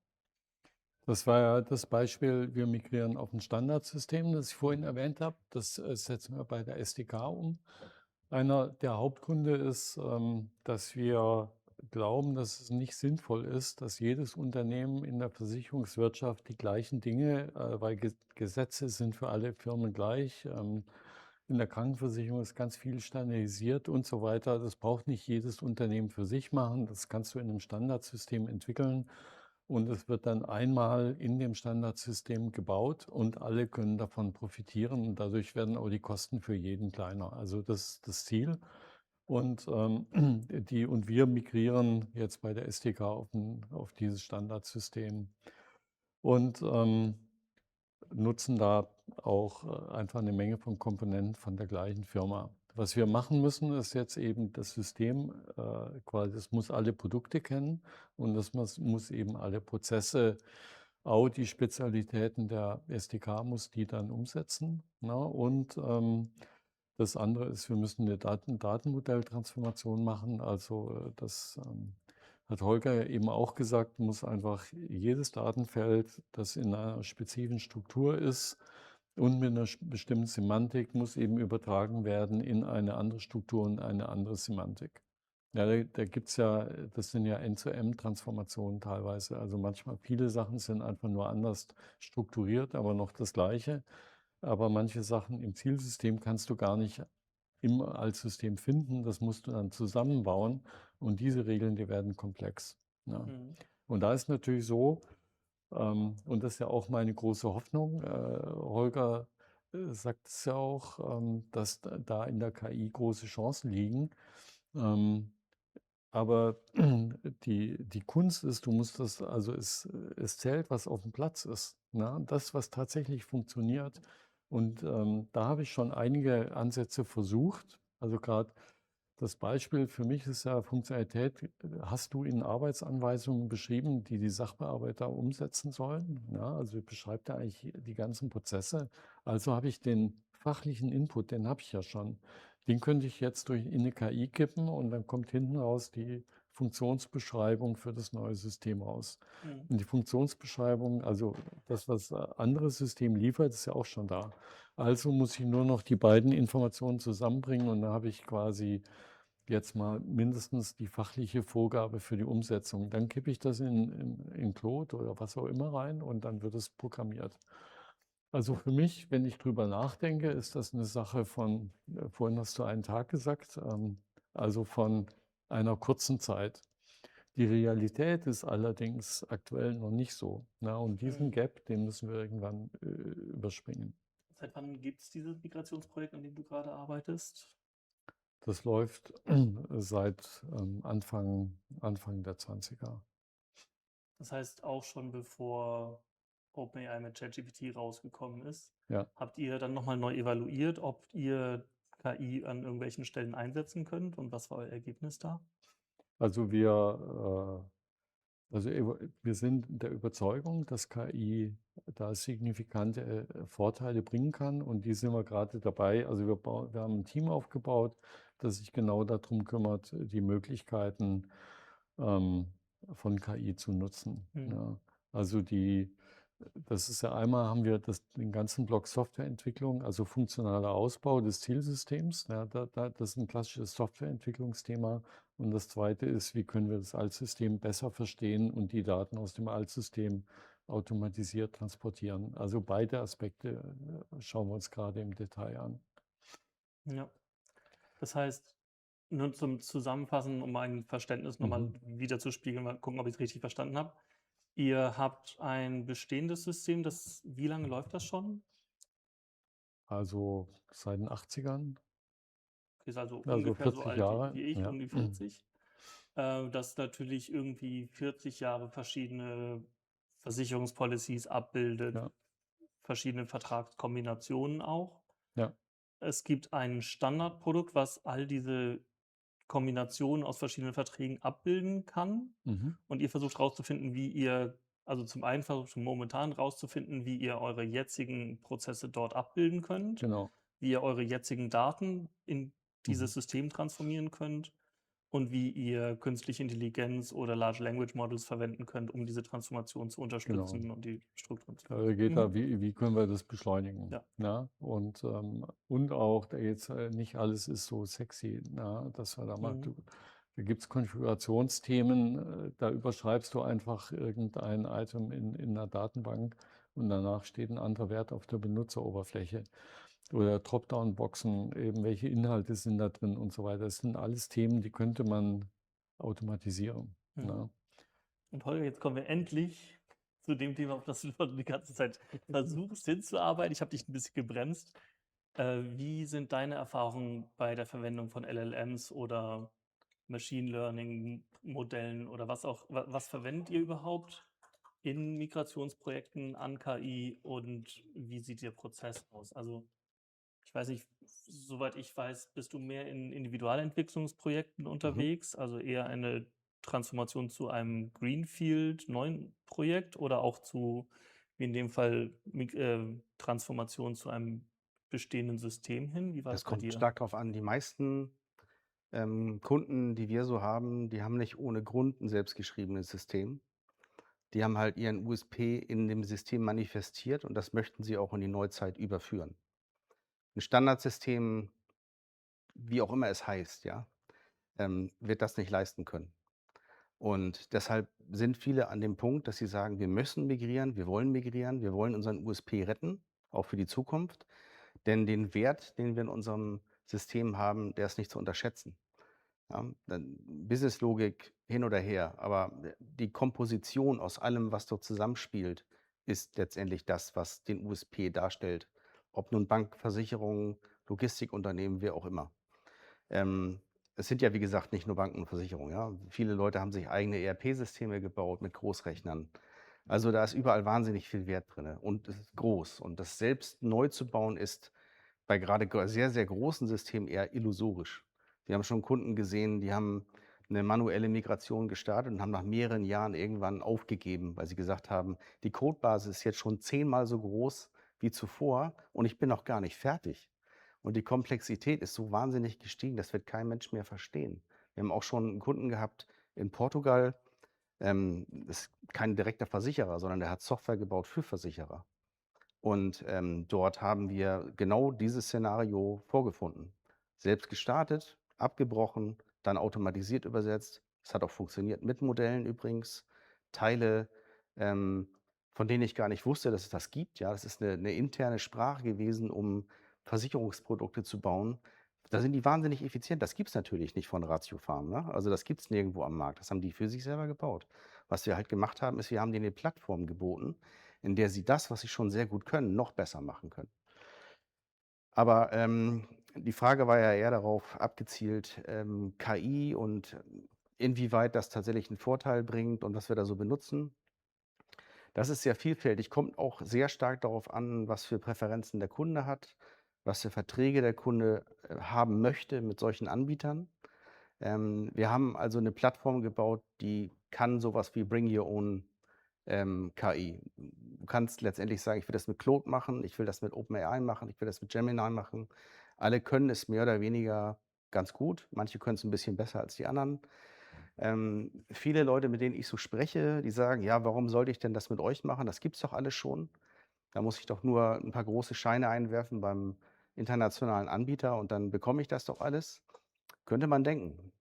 Das war ja das Beispiel, wir migrieren auf ein Standardsystem, das ich vorhin erwähnt habe. Das, setzen wir bei der SDK um. Einer der Hauptgründe ist, dass wir glauben, dass es nicht sinnvoll ist, dass jedes Unternehmen in der Versicherungswirtschaft die gleichen Dinge, weil Gesetze sind für alle Firmen gleich. In der Krankenversicherung ist ganz viel standardisiert und so weiter. Das braucht nicht jedes Unternehmen für sich machen. Das kannst du in einem Standardsystem entwickeln. Und es wird dann einmal in dem Standardsystem gebaut und alle können davon profitieren und dadurch werden auch die Kosten für jeden kleiner. Also das ist das Ziel. Und, und wir migrieren jetzt bei der STK auf dieses Standardsystem und nutzen da auch einfach eine Menge von Komponenten von der gleichen Firma. Was wir machen müssen, ist jetzt eben das System, quasi, das muss alle Produkte kennen und das muss eben alle Prozesse, auch die Spezialitäten der SDK muss die dann umsetzen, ne? Und, das andere ist, wir müssen eine Datenmodelltransformation machen. Also, das, hat Holger eben auch gesagt, muss einfach jedes Datenfeld, das in einer spezifischen Struktur ist und mit einer bestimmten Semantik, muss eben übertragen werden in eine andere Struktur und eine andere Semantik. Ja, da gibt's ja, das sind ja End-to-End-Transformationen teilweise. Also manchmal, viele Sachen sind einfach nur anders strukturiert, aber noch das Gleiche. Aber manche Sachen im Zielsystem kannst du gar nicht im Altsystem finden. Das musst du dann zusammenbauen und diese Regeln, die werden komplex, ja. Mhm. Und da ist natürlich so, Und das ist ja auch meine große Hoffnung. Holger sagt es ja auch, dass da in der KI große Chancen liegen. Ähm, aber die Kunst ist, du musst das, also es zählt, was auf dem Platz ist. Ne? Das, was tatsächlich funktioniert. Und da habe ich schon einige Ansätze versucht. Also gerade das Beispiel für mich ist ja Funktionalität, hast du in Arbeitsanweisungen beschrieben, die die Sachbearbeiter umsetzen sollen. Ja, also beschreibt er eigentlich die ganzen Prozesse. Also habe ich den fachlichen Input, den habe ich ja schon. Den könnte ich jetzt in eine KI kippen und dann kommt hinten raus die Funktionsbeschreibung für das neue System raus. Mhm. Und die Funktionsbeschreibung, also das, was anderes System liefert, ist ja auch schon da. Also muss ich nur noch die beiden Informationen zusammenbringen und da habe ich quasi jetzt mal mindestens die fachliche Vorgabe für die Umsetzung. Dann kippe ich das in Claude oder was auch immer rein und dann wird es programmiert. Also für mich, wenn ich drüber nachdenke, ist das eine Sache von, vorhin hast du einen Tag gesagt, also von einer kurzen Zeit. Die Realität ist allerdings aktuell noch nicht so. Ne? Und diesen Mhm. Gap, den müssen wir irgendwann überspringen. Seit wann gibt es dieses Migrationsprojekt, an dem du gerade arbeitest? Das läuft seit Anfang der 20er. Das heißt auch schon bevor OpenAI mit ChatGPT rausgekommen ist. Ja, Habt ihr dann nochmal neu evaluiert, ob ihr KI an irgendwelchen Stellen einsetzen könnt und was war euer Ergebnis da? also wir sind der Überzeugung, dass KI da signifikante Vorteile bringen kann und die sind wir gerade dabei. Also wir haben ein Team aufgebaut, das sich genau darum kümmert, die Möglichkeiten ähm, von KI zu nutzen. Mhm. Ja. Also das ist ja einmal haben wir den ganzen Block Softwareentwicklung, also funktionaler Ausbau des Zielsystems. Ja, das ist ein klassisches Softwareentwicklungsthema. Und das Zweite ist, wie können wir das Altsystem besser verstehen und die Daten aus dem Altsystem automatisiert transportieren. Also beide Aspekte schauen wir uns gerade im Detail an. Ja. Das heißt, nur zum Zusammenfassen, um mein Verständnis nochmal Mhm. wiederzuspiegeln, mal gucken, ob ich es richtig verstanden habe. Ihr habt ein bestehendes System, wie lange läuft das schon? Also seit den 80ern, Ist also also ungefähr so 40 alt Jahre. wie ich, Ja, um die 40. Das natürlich irgendwie 40 Jahre verschiedene Versicherungspolicies abbildet, ja, verschiedene Vertragskombinationen auch. ja, Es gibt ein Standardprodukt, was all diese Kombinationen aus verschiedenen Verträgen abbilden kann. mhm, Und ihr versucht rauszufinden, also zum einen versucht ihr momentan rauszufinden, wie ihr eure jetzigen Prozesse dort abbilden könnt, genau. wie ihr eure jetzigen Daten in Mhm. dieses System transformieren könnt und wie ihr künstliche Intelligenz oder Large Language Models verwenden könnt, um diese Transformation zu Genau. unterstützen und die Strukturen zu Geht da, Mhm. wie können wir das beschleunigen? Ja. Ja? Und auch, da jetzt nicht alles ist so sexy, na, dass wir da mal, Mhm. da gibt es Konfigurationsthemen, da überschreibst du einfach irgendein Item in einer Datenbank und danach steht ein anderer Wert auf der Benutzeroberfläche. Oder Dropdown-Boxen, eben welche Inhalte sind da drin und so weiter. Das sind alles Themen, die könnte man automatisieren. Mhm. Na? Und Holger, jetzt kommen wir endlich zu dem Thema, auf das du die ganze Zeit versuchst hinzuarbeiten. Ich habe dich ein bisschen gebremst. Wie sind deine Erfahrungen bei der Verwendung von LLMs oder Machine Learning Modellen oder was verwendet ihr überhaupt in Migrationsprojekten an KI und wie sieht der Prozess aus? Also, ich weiß nicht, soweit ich weiß, bist du mehr in Individualentwicklungsprojekten Mhm. unterwegs, also eher eine Transformation zu einem Greenfield, neuen Projekt oder auch wie in dem Fall, Transformation zu einem bestehenden System hin? Wie war Das das bei kommt dir? stark darauf an. Die meisten Kunden, die wir so haben, die haben nicht ohne Grund ein selbstgeschriebenes System. Die haben halt ihren USP in dem System manifestiert und das möchten sie auch in die Neuzeit überführen. Ein Standardsystem, wie auch immer es heißt, ja, wird das nicht leisten können. Und deshalb sind viele an dem Punkt, dass sie sagen: „Wir müssen migrieren, wir wollen unseren USP retten, auch für die Zukunft.“ Denn den Wert, den wir in unserem System haben, der ist nicht zu unterschätzen. Ja, dann Businesslogik hin oder her, aber die Komposition aus allem, was dort zusammenspielt, ist letztendlich das, was den USP darstellt. Ob nun Bank, Versicherung, Logistikunternehmen, wer auch immer. Ähm, Es sind ja, wie gesagt, nicht nur Banken und Versicherungen, ja. Viele Leute haben sich eigene ERP-Systeme gebaut mit Großrechnern. Also, da ist überall wahnsinnig viel Wert drinne und es ist groß. Und das selbst neu zu bauen, ist bei gerade sehr, sehr großen Systemen eher illusorisch. Wir haben schon Kunden gesehen, die haben eine manuelle Migration gestartet und haben nach mehreren Jahren irgendwann aufgegeben, weil sie gesagt haben: „Die Codebasis ist jetzt schon 10-mal so groß wie zuvor und ich bin noch gar nicht fertig.“ Und die Komplexität ist so wahnsinnig gestiegen, das wird kein Mensch mehr verstehen. Wir haben auch schon 'n Kunden gehabt in Portugal, ist kein direkter Versicherer, sondern der hat Software gebaut für Versicherer. Und, dort haben wir genau dieses Szenario vorgefunden. Selbst gestartet, abgebrochen, dann automatisiert übersetzt. Es hat auch funktioniert mit Modellen übrigens. Teile, ähm, von denen ich gar nicht wusste, dass es das gibt, ja. Das ist eine interne Sprache gewesen, um Versicherungsprodukte zu bauen. Da sind die wahnsinnig effizient. Das gibt's natürlich nicht von Ratio Farm, ne? Also, das gibt's nirgendwo am Markt. Das haben die für sich selber gebaut. Was wir halt gemacht haben, ist, wir haben denen 'ne Plattform geboten, in der sie das, was sie schon sehr gut können, noch besser machen können. Aber, die Frage war ja eher darauf abgezielt, KI und inwieweit das tatsächlich einen Vorteil bringt und was wir da so benutzen. Das ist sehr vielfältig, kommt auch sehr stark darauf an, was für Präferenzen der Kunde hat, was für Verträge der Kunde, haben möchte mit solchen Anbietern. Wir haben also eine Plattform gebaut, die kann sowas wie Bring Your Own KI. Du kannst letztendlich sagen: „Ich will das mit Claude machen, ich will das mit OpenAI machen, ich will das mit Gemini machen.“ Alle können es mehr oder weniger ganz gut. Manche können es ein bisschen besser als die anderen. Viele Leute, mit denen ich so spreche, die sagen: „Ja, warum sollte ich denn das mit euch machen? Das gibt's doch alles schon. Da muss ich doch nur ein paar große Scheine einwerfen beim internationalen Anbieter und dann bekomme ich das doch alles.“ Könnte man denken.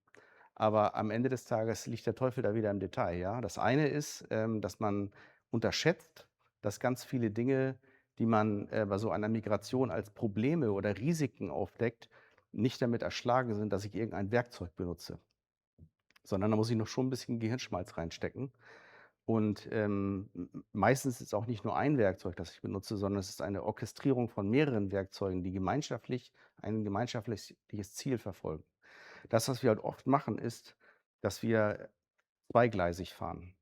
Aber am Ende des Tages liegt der Teufel da wieder im Detail, ja. Das eine ist, dass man unterschätzt, dass ganz viele Dinge, die man, bei so einer Migration als Probleme oder Risiken aufdeckt, nicht damit erschlagen sind, dass ich irgendein Werkzeug benutze, sondern da muss ich noch schon ein bisschen Gehirnschmalz reinstecken. Und, meistens ist es auch nicht nur ein Werkzeug, das ich benutze, sondern es ist eine Orchestrierung von mehreren Werkzeugen, die gemeinschaftlich ein gemeinschaftliches Ziel verfolgen. Das, was wir halt oft machen, ist, dass wir zweigleisig fahren,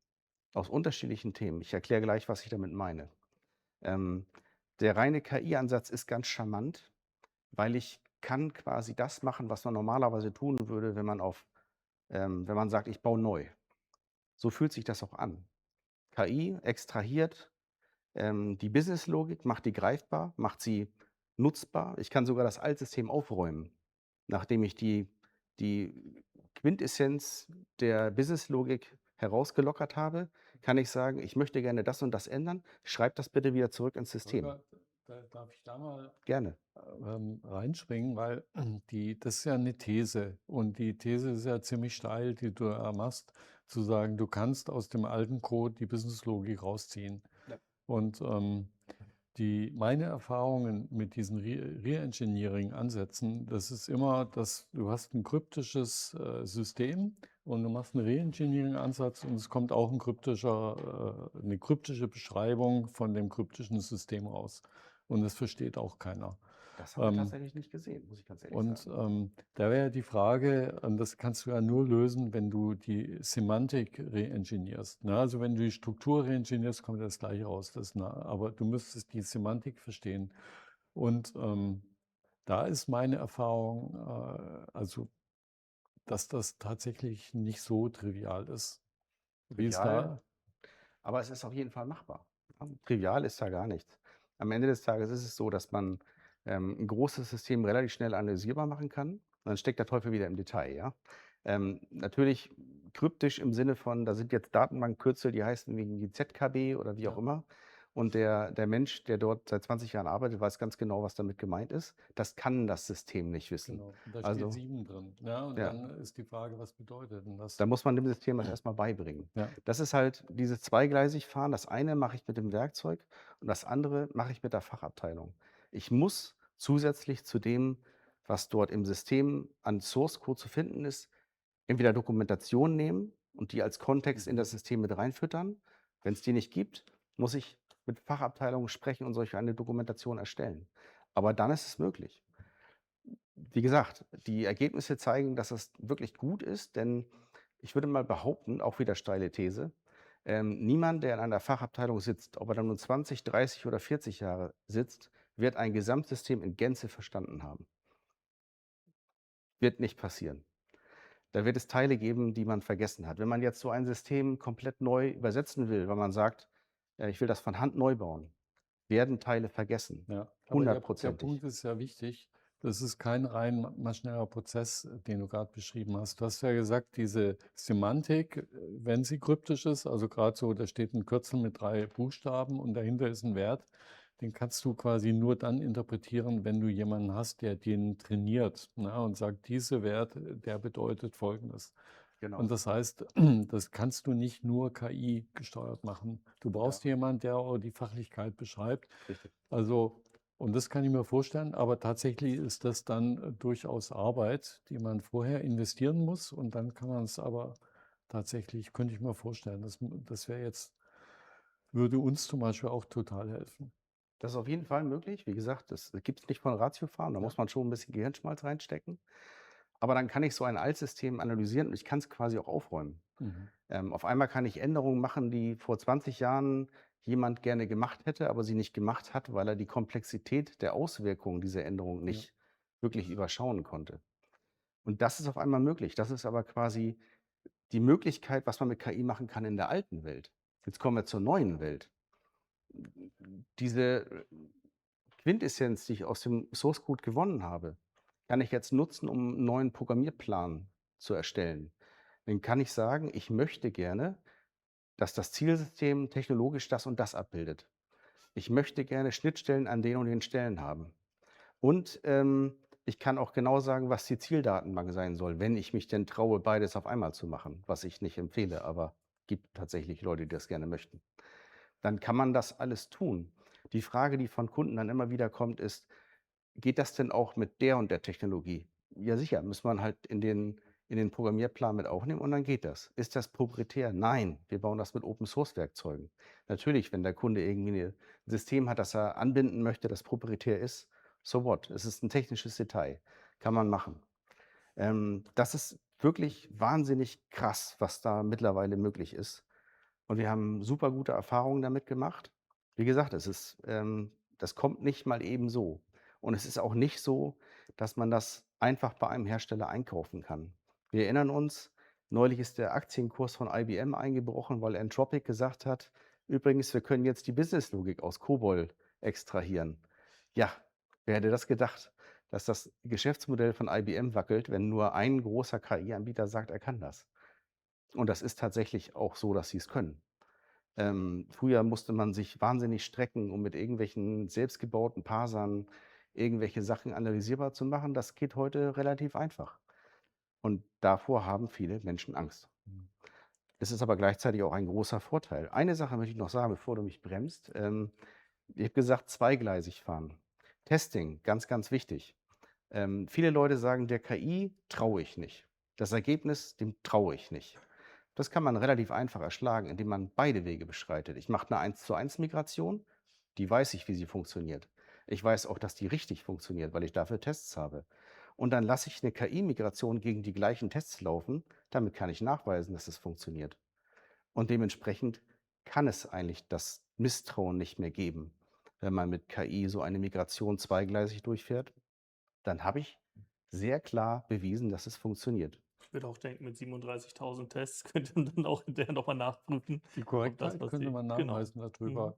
aus unterschiedlichen Themen. Ich erkläre gleich, was ich damit meine. Ähm, Der reine KI-Ansatz ist ganz charmant, weil ich kann quasi das machen, was man normalerweise tun würde, wenn man sagt: „Ich baue neu.“ So fühlt sich das auch an. KI extrahiert, die Businesslogik, macht die greifbar, macht sie nutzbar. Ich kann sogar das Altsystem aufräumen, nachdem ich die Quintessenz der Businesslogik herausgelockert habe, kann ich sagen: „Ich möchte gerne das und das ändern. Schreib das bitte wieder zurück ins System.“ Holger, da darf ich da mal Gerne. reinspringen, weil das ist ja eine These und die These ist ja ziemlich steil, die du da machst, zu sagen, du kannst aus dem alten Code die Businesslogik rausziehen. Ja. Und meine Erfahrungen mit diesen Re-Engineering-Ansätzen, das ist immer, dass du hast ein kryptisches System und du machst einen Re-Engineering-Ansatz und es kommt auch eine kryptische Beschreibung von dem kryptischen System raus. Und das versteht auch keiner. Das haben wir Ähm, tatsächlich nicht gesehen, muss ich ganz ehrlich und sagen. da wäre die Frage, das kannst du ja nur lösen, wenn du die Semantik re-engineerst. Ne? Also wenn du die Struktur re-engineerst, kommt das gleiche raus. Aber du müsstest die Semantik verstehen. Und da ist meine Erfahrung, also dass das tatsächlich nicht so trivial ist. Wie ist Trivial, da? aber es ist auf jeden Fall machbar. Ja, trivial ist da gar nichts. Am Ende des Tages ist es so, dass man, 'n großes System relativ schnell analysierbar machen kann. Und dann steckt der Teufel wieder im Detail, ja. Natürlich kryptisch im Sinne von, da sind jetzt Datenbankkürzel, die heißen irgendwie ZKB oder wie auch Ja. immer. Und der Mensch, der dort seit 20 Jahren arbeitet, weiß ganz genau, was damit gemeint ist. Das kann das System nicht wissen. Genau. Und da steht Also 7 drin. Ja, und ja. dann ist die Frage, was bedeutet denn das? Da muss man dem System das erst mal beibringen. Ja. Das ist halt dieses zweigleisig Fahren. Das eine mache ich mit dem Werkzeug und das andere mache ich mit der Fachabteilung. Ich muss zusätzlich zu dem, was dort im System an Source Code zu finden ist, entweder Dokumentation nehmen und die als Kontext in das System mit reinfüttern. Wenn es die nicht gibt, muss ich mit Fachabteilungen sprechen und solch eine Dokumentation erstellen. Aber dann ist es möglich. Wie gesagt, die Ergebnisse zeigen, dass das wirklich gut ist, denn ich würde mal behaupten, auch wieder steile These, niemand, der in einer Fachabteilung sitzt, ob er dann nun 20, 30 oder 40 Jahre sitzt, wird ein Gesamtsystem in Gänze verstanden haben. Wird nicht passieren. Da wird es Teile geben, die man vergessen hat. Wenn man jetzt so ein System komplett neu übersetzen will, weil man sagt, ich will das von Hand neu bauen, werden Teile vergessen. Ja, aber der Hundertprozentig. Punkt ist ja wichtig. Das ist kein rein maschineller Prozess, den du gerade beschrieben hast. Du hast ja gesagt, diese Semantik, wenn sie kryptisch ist, also gerade so, da steht ein Kürzel mit 3 Buchstaben und dahinter ist ein Wert, den kannst du quasi nur dann interpretieren, wenn du jemanden hast, der den trainiert, ne, und sagt, dieser Wert, der bedeutet Folgendes. Genau. Und das heißt, das kannst du nicht nur KI gesteuert machen. Du brauchst Ja, jemanden, der auch die Fachlichkeit beschreibt. richtig. Also, und das kann ich mir vorstellen, aber tatsächlich ist das dann durchaus Arbeit, die man vorher investieren muss und dann kann man es aber tatsächlich, könnte ich mir vorstellen, das wäre jetzt, würde uns zum Beispiel auch total helfen. Das ist auf jeden Fall möglich. Wie gesagt, das gibt es nicht von Ratiofarm, da Ja. muss man schon ein bisschen Gehirnschmalz reinstecken. Aber dann kann ich so ein Altsystem analysieren und ich kann es quasi auch aufräumen. Mhm. Auf einmal kann ich Änderungen machen, die vor 20 Jahren jemand gerne gemacht hätte, aber sie nicht gemacht hat, weil er die Komplexität der Auswirkungen dieser Änderung Ja. nicht wirklich überschauen konnte. Und das ist auf einmal möglich. Das ist aber quasi die Möglichkeit, was man mit KI machen kann in der alten Welt. Jetzt kommen wir zur neuen Welt. Diese Quintessenz, die ich aus dem Source Code gewonnen habe, kann ich jetzt nutzen, um einen neuen Programmierplan zu erstellen. Dann kann ich sagen, ich möchte gerne, dass das Zielsystem technologisch das und das abbildet. Ich möchte gerne Schnittstellen an den und den Stellen haben. Und ich kann auch genau sagen, was die Zieldatenbank sein soll, wenn ich mich denn traue, beides auf einmal zu machen, was ich nicht empfehle, aber gibt tatsächlich Leute, die das gerne möchten. Dann kann man das alles tun. Die Frage, die von Kunden dann immer wieder kommt, ist: Geht das denn auch mit der und der Technologie? Ja sicher, muss man halt in den Programmierplan mit aufnehmen und dann geht das. Ist das proprietär? Nein, wir bauen das mit Open-Source-Werkzeugen. Natürlich, wenn der Kunde irgendwie 'n System hat, das er anbinden möchte, das proprietär ist, so what? Es ist ein technisches Detail, kann man machen. Das ist wirklich wahnsinnig krass, was da mittlerweile möglich ist. Und wir haben super gute Erfahrungen damit gemacht. Wie gesagt, das kommt nicht mal eben so. Und es ist auch nicht so, dass man das einfach bei einem Hersteller einkaufen kann. Wir erinnern uns, neulich ist der Aktienkurs von IBM eingebrochen, weil Anthropic gesagt hat: „Übrigens, wir können jetzt die Businesslogik aus COBOL extrahieren." Ja, wer hätte das gedacht, dass das Geschäftsmodell von IBM wackelt, wenn nur ein großer KI-Anbieter sagt, er kann das. Und das ist tatsächlich auch so, dass sie es können. Früher musste man sich wahnsinnig strecken, um mit irgendwelchen selbstgebauten Parsern irgendwelche Sachen analysierbar zu machen. Das geht heute relativ einfach. Und davor haben viele Menschen Angst. Es ist aber gleichzeitig auch ein großer Vorteil. Eine Sache möchte ich noch sagen, bevor du mich bremst. Ich habe gesagt, zweigleisig fahren. Testing, ganz, ganz wichtig. Viele Leute sagen, der KI traue ich nicht. Das Ergebnis, dem traue ich nicht. Das kann man relativ einfach erschlagen, indem man beide Wege beschreitet. Ich mache eine 1:1 Migration, die weiß ich, wie sie funktioniert. Ich weiß auch, dass die richtig funktioniert, weil ich dafür Tests habe. Und dann lasse ich eine KI-Migration gegen die gleichen Tests laufen, damit kann ich nachweisen, dass es funktioniert. Und dementsprechend kann es eigentlich das Misstrauen nicht mehr geben, wenn man mit KI so eine Migration zweigleisig durchfährt. Dann habe ich sehr klar bewiesen, dass es funktioniert. Ich würde auch denken, mit 37.000 Tests könnte man dann auch hinterher noch mal nachprüfen, Die ob das, Korrektheit was könnte die man genau. nachweisen Mhm. darüber.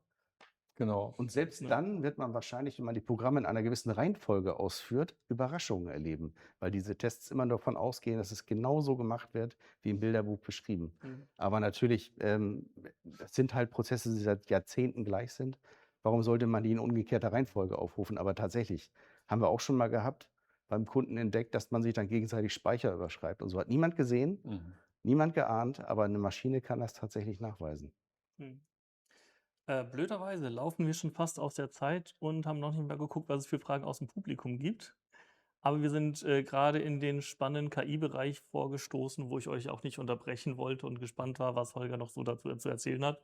Genau. Und selbst Ja. dann wird man wahrscheinlich, wenn man die Programme in einer gewissen Reihenfolge ausführt, Überraschungen erleben, weil diese Tests immer davon ausgehen, dass es genauso gemacht wird, wie im Bilderbuch beschrieben. Mhm. Aber natürlich, das sind halt Prozesse, die seit Jahrzehnten gleich sind. Warum sollte man die in umgekehrter Reihenfolge aufrufen? Aber tatsächlich haben wir auch schon mal gehabt, beim Kunden entdeckt, dass man sich dann gegenseitig Speicher überschreibt und so. Hat niemand gesehen, Mhm. niemand geahnt, aber eine Maschine kann das tatsächlich nachweisen. Mhm. Blöderweise laufen wir schon fast aus der Zeit und haben noch nicht mal geguckt, was es für Fragen aus dem Publikum gibt. Aber wir sind gerade in den spannenden KI-Bereich vorgestoßen, wo ich euch auch nicht unterbrechen wollte und gespannt war, was Holger noch so dazu zu erzählen hat.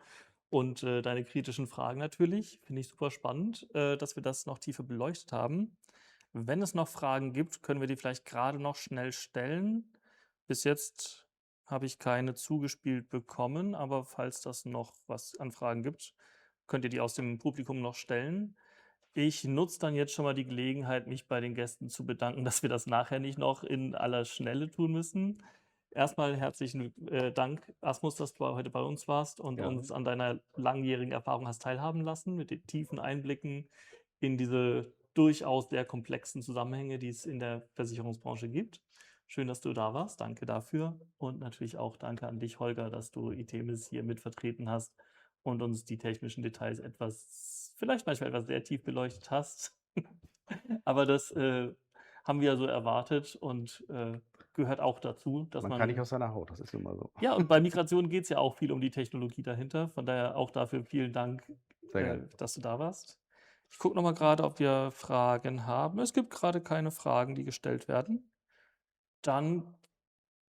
Und deine kritischen Fragen natürlich. Finde ich super spannend, dass wir das noch tiefer beleuchtet haben. Wenn es noch Fragen gibt, können wir die vielleicht gerade noch schnell stellen. Bis jetzt habe ich keine zugespielt bekommen, aber falls das noch was an Fragen gibt, könnt ihr die aus dem Publikum noch stellen. Ich nutze dann jetzt schon mal die Gelegenheit, mich bei den Gästen zu bedanken, dass wir das nachher nicht noch in aller Schnelle tun müssen. Erstmal herzlichen Dank, Asmus, dass du heute bei uns warst und Ja. uns an deiner langjährigen Erfahrung hast teilhaben lassen, mit den tiefen Einblicken in diese durchaus sehr komplexen Zusammenhänge, die es in der Versicherungsbranche gibt. Schön, dass du da warst. Danke dafür. Und natürlich auch danke an dich, Holger, dass du ITEMIS hier mit vertreten hast und uns die technischen Details vielleicht manchmal etwas sehr tief beleuchtet hast. Aber das haben wir ja so erwartet und gehört auch dazu, dass Man kann nicht aus seiner Haut, das ist nun mal so. ja, und bei Migration geht es ja auch viel um die Technologie dahinter. Von daher auch dafür vielen Dank, Sehr gerne. dass du da warst. Ich gucke noch mal grade, ob wir Fragen haben. Es gibt gerade keine Fragen, die gestellt werden. Dann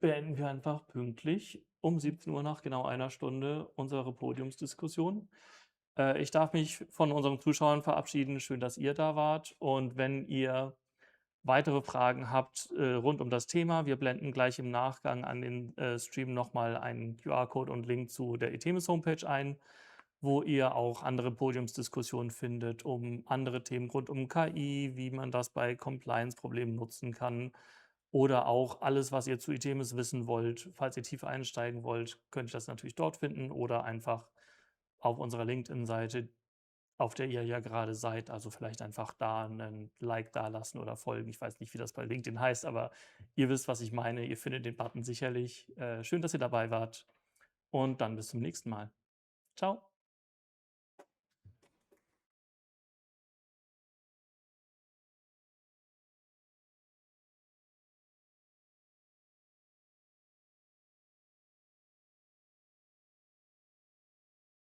beenden wir einfach pünktlich um 17 Uhr nach genau einer Stunde unsere Podiumsdiskussion. Ich darf mich von unseren Zuschauern verabschieden. Schön, dass ihr da wart. Und wenn ihr weitere Fragen habt rund um das Thema, wir blenden gleich im Nachgang an den Stream nochmal einen QR-Code und Link zu der ITEMIS Homepage ein, wo ihr auch andere Podiumsdiskussionen findet, um andere Themen rund um KI, wie man das bei Compliance-Problemen nutzen kann oder auch alles, was ihr zu ITEMIS wissen wollt. Falls ihr tiefer einsteigen wollt, könnt ihr das natürlich dort finden oder einfach auf unserer LinkedIn-Seite, auf der ihr ja gerade seid. Also vielleicht einfach da einen Like dalassen oder folgen. Ich weiß nicht, wie das bei LinkedIn heißt, aber ihr wisst, was ich meine. Ihr findet den Button sicherlich. Schön, dass ihr dabei wart und dann bis zum nächsten Mal. Ciao.